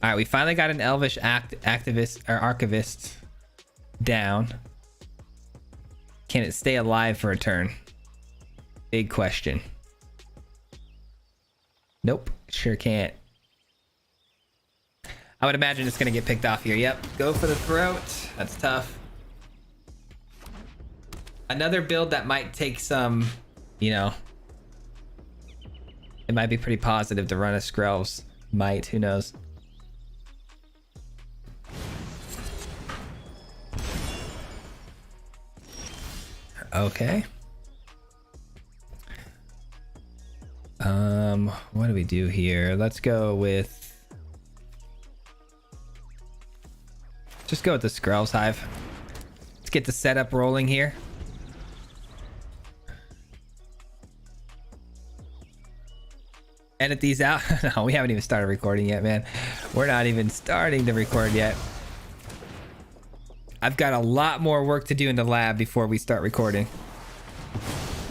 S1: All right, we finally got an Elvish activist or archivist down. Can it stay alive for a turn? Big question. Nope, sure can't. I would imagine it's gonna get picked off here. Yep, go for the throat. That's tough. Another build that might take some, you know, it might be pretty positive to run a Skrells. Might, who knows? Okay. What do we do here? Let's go with... just go with the Skrells Hive. Let's get the setup rolling here. Edit these out. No, we haven't even started recording yet, man. We're not even starting to record yet. I've got a lot more work to do in the lab before we start recording.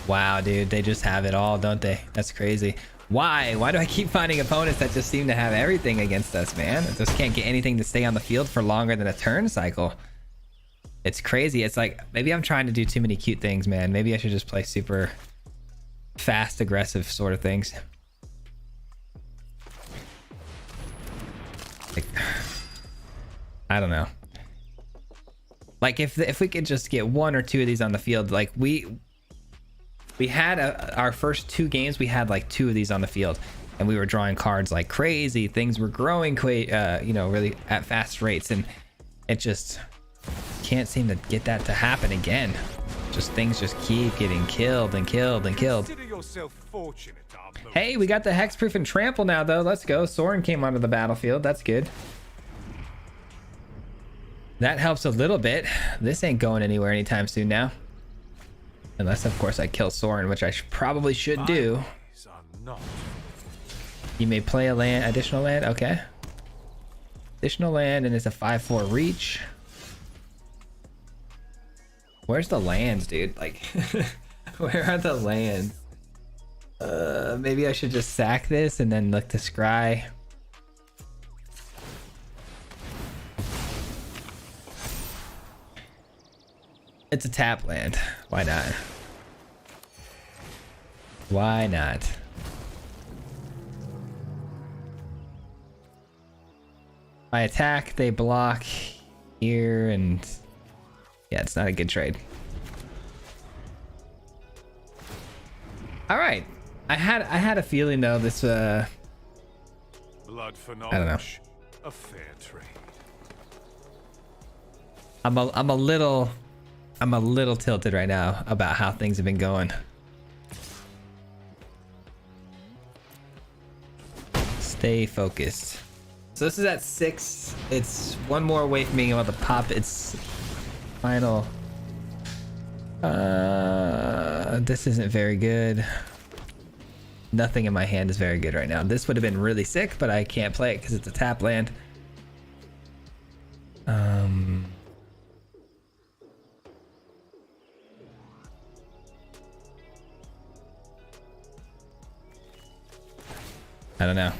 S1: Wow, dude, they just have it all, don't they? That's crazy. Why? Why do I keep finding opponents that just seem to have everything against us, man? I just can't get anything to stay on the field for longer than a turn cycle. It's crazy. It's like, maybe I'm trying to do too many cute things, man. Maybe I should just play super fast, aggressive sort of things. Like, I don't know. Like, if we could just get 1 or 2 of these on the field, like we had our first 2 games, we had like 2 of these on the field, and we were drawing cards like crazy. Things were growing you know, really at fast rates, and it just can't seem to get that to happen again. Just things just keep getting killed and killed and killed. Hey, we got the hexproof and trample now though. Let's go. Soren came onto the battlefield. That's good. That helps a little bit. This ain't going anywhere anytime soon now. Unless, of course, I kill Soren, which I probably should do. You may play a land, additional land. Okay. Additional land, and it's a 5/4 reach. Where's the lands, dude? Like, where are the lands? Maybe I should just sack this and then look to scry. It's a tap land. Why not? Why not? I attack, they block here, and yeah, it's not a good trade. All right, I had a feeling though this blood for knowledge, I don't know. A fair trade. I'm a little tilted right now about how things have been going. Stay focused. So this is at 6. It's 1 more away from being able to pop its final. This isn't very good. Nothing in my hand is very good right now. This would have been really sick, but I can't play it because it's a tap land. I don't know.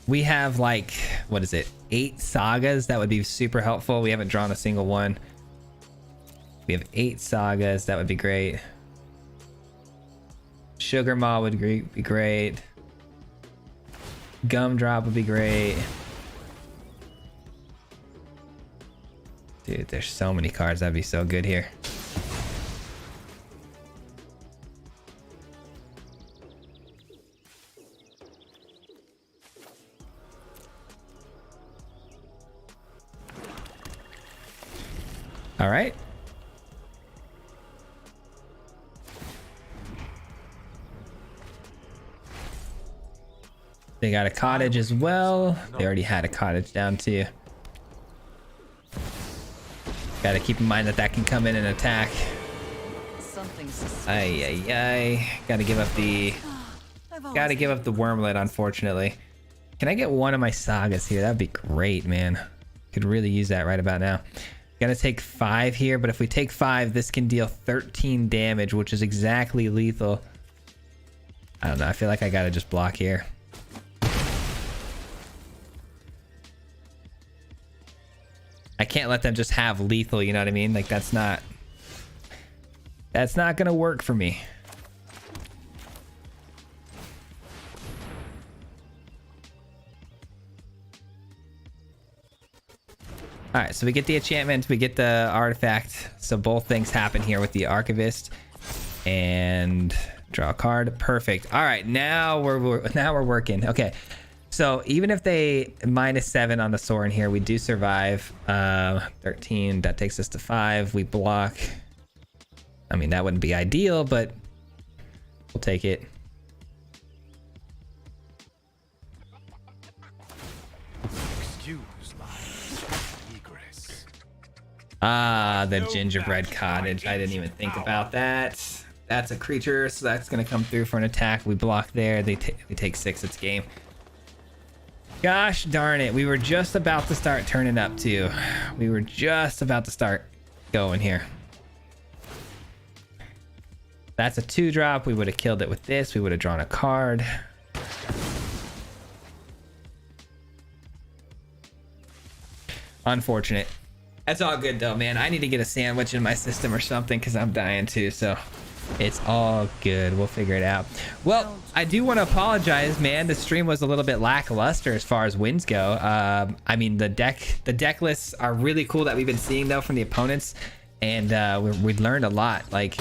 S1: We have like, what is it? 8 sagas. That would be super helpful. We haven't drawn a single one. We have 8 sagas. That would be great. Sugar Maw would be great. Gumdrop would be great. Dude, there's so many cards. That'd be so good here. All right. They got a cottage as well. They already had a cottage down too. Got to keep in mind that that can come in and attack. Ay ay ay. Got to give up the wormlet, unfortunately. Can I get one of my sagas here? That'd be great, man. Could really use that right about now. Gonna take 5 here, but if we take 5, this can deal 13 damage, which is exactly lethal. I don't know. I feel like I gotta just block here. I can't let them just have lethal, you know what I mean? Like that's not gonna work for me. All right, so we get the enchantment, we get the artifact. So both things happen here with the archivist and draw a card. Perfect. All right, now we're working. Okay. So even if they -7 on the Soren here, we do survive. 13, that takes us to 5. We block. I mean, that wouldn't be ideal, but we'll take it. Ah, the gingerbread cottage. I didn't even think about that. That's a creature, so that's gonna come through for an attack. We block there. We take 6. It's game. Gosh darn it. We were just about to start turning up too. We were just about to start going here. That's a 2-drop. We would have killed it with this. We would have drawn a card. Unfortunate. That's all good though, man. I need to get a sandwich in my system or something because I'm dying too. So it's all good. We'll figure it out. Well, I do want to apologize, man. The stream was a little bit lackluster as far as wins go. I mean, the deck lists are really cool that we've been seeing though from the opponents, and we learned a lot. Like,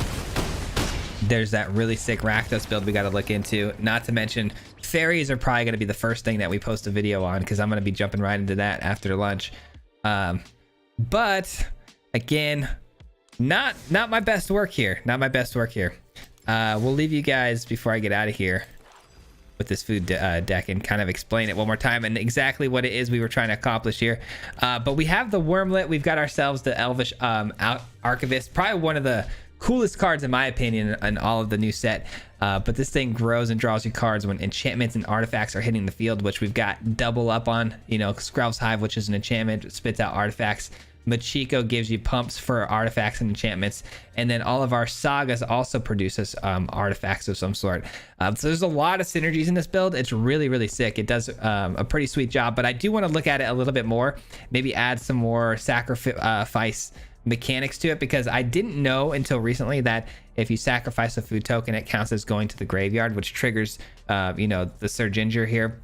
S1: there's that really sick Rakdos build we got to look into. Not to mention, fairies are probably going to be the first thing that we post a video on because I'm going to be jumping right into that after lunch. But again, not my best work here. Not my best work here. We'll leave you guys before I get out of here with this food deck and kind of explain it one more time and exactly what it is we were trying to accomplish here. But we have the Wormlet. We've got ourselves the Elvish Archivist, probably one of the coolest cards in my opinion in all of the new set. But this thing grows and draws you cards when enchantments and artifacts are hitting the field, which we've got double up on. You know, Skrelv's Hive, which is an enchantment, spits out artifacts. Machiko gives you pumps for artifacts and enchantments, and then all of our sagas also produces artifacts of some sort. So there's a lot of synergies in this build. It's really sick. It does a pretty sweet job, but I do want to look at it a little bit more, maybe add some more sacrifice mechanics to it, because I didn't know until recently that if you sacrifice a food token, it counts as going to the graveyard, which triggers you know, the Sir Ginger here.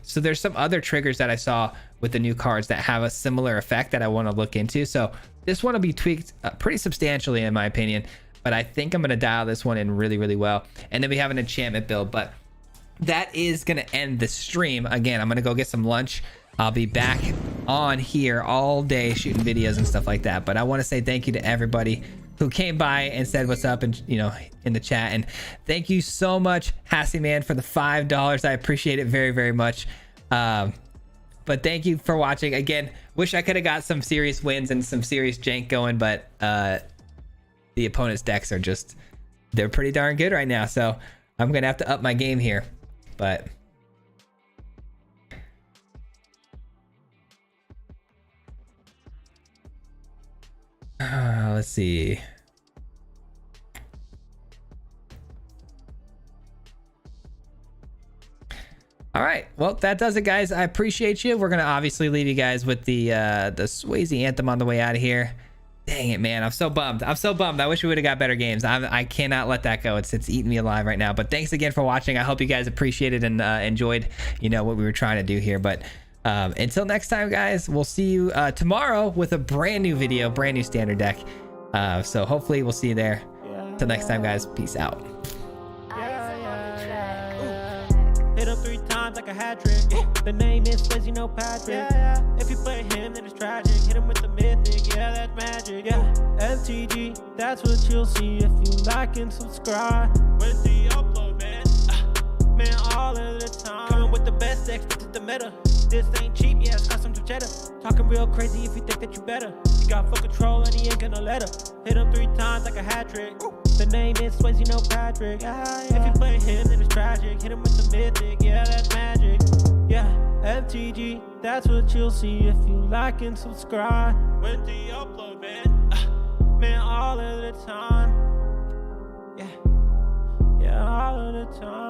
S1: So there's some other triggers that I saw with the new cards that have a similar effect that I want to look into. So this one will be tweaked pretty substantially in my opinion, but I think I'm going to dial this one in really well. And then we have an enchantment build, but that is going to end the stream. Again, I'm going to go get some lunch. I'll be back on here all day shooting videos and stuff like that. But I want to say thank you to everybody who came by and said what's up, and you know, in the chat. And thank you so much, Hassy Man, for the $5. I appreciate it very much. But thank you for watching. Again, wish I could have got some serious wins and some serious jank going, but the opponent's decks are just, they're pretty darn good right now. So I'm gonna have to up my game here. But let's see. All right, well, that does it, guys. I appreciate you. We're gonna obviously leave you guys with the Swayze anthem on the way out of here. Dang it, man, I'm so bummed. I wish we would have got better games. I cannot let that go. It's eating me alive right now. But thanks again for watching. I hope you guys appreciated and enjoyed, you know, what we were trying to do here. But until next time, guys, we'll see you tomorrow with a brand new video, brand new standard deck. So hopefully we'll see you there. Till next time, guys, peace out.
S3: Hit him 3 times like a hat trick. The name is Swayze, you know Patrick. If you play him, then it's tragic. Hit him with the mythic, yeah, that's magic. FTG, that's what you'll see if you like and subscribe. With the upload, man, all of the time. Coming with the best decks, this is the meta. This ain't cheap, yeah, it's custom to cheddar. Talking real crazy if you think that you better. You got full control and he ain't gonna let her. Hit him 3 times like a hat trick. The name is Swayze, you know Patrick. If you play him, then it's tragic. Hit him with the mythic, yeah, that's magic. FTG, that's what you'll see if you like and subscribe. With the upload, man, all of the time. Yeah, all of the time.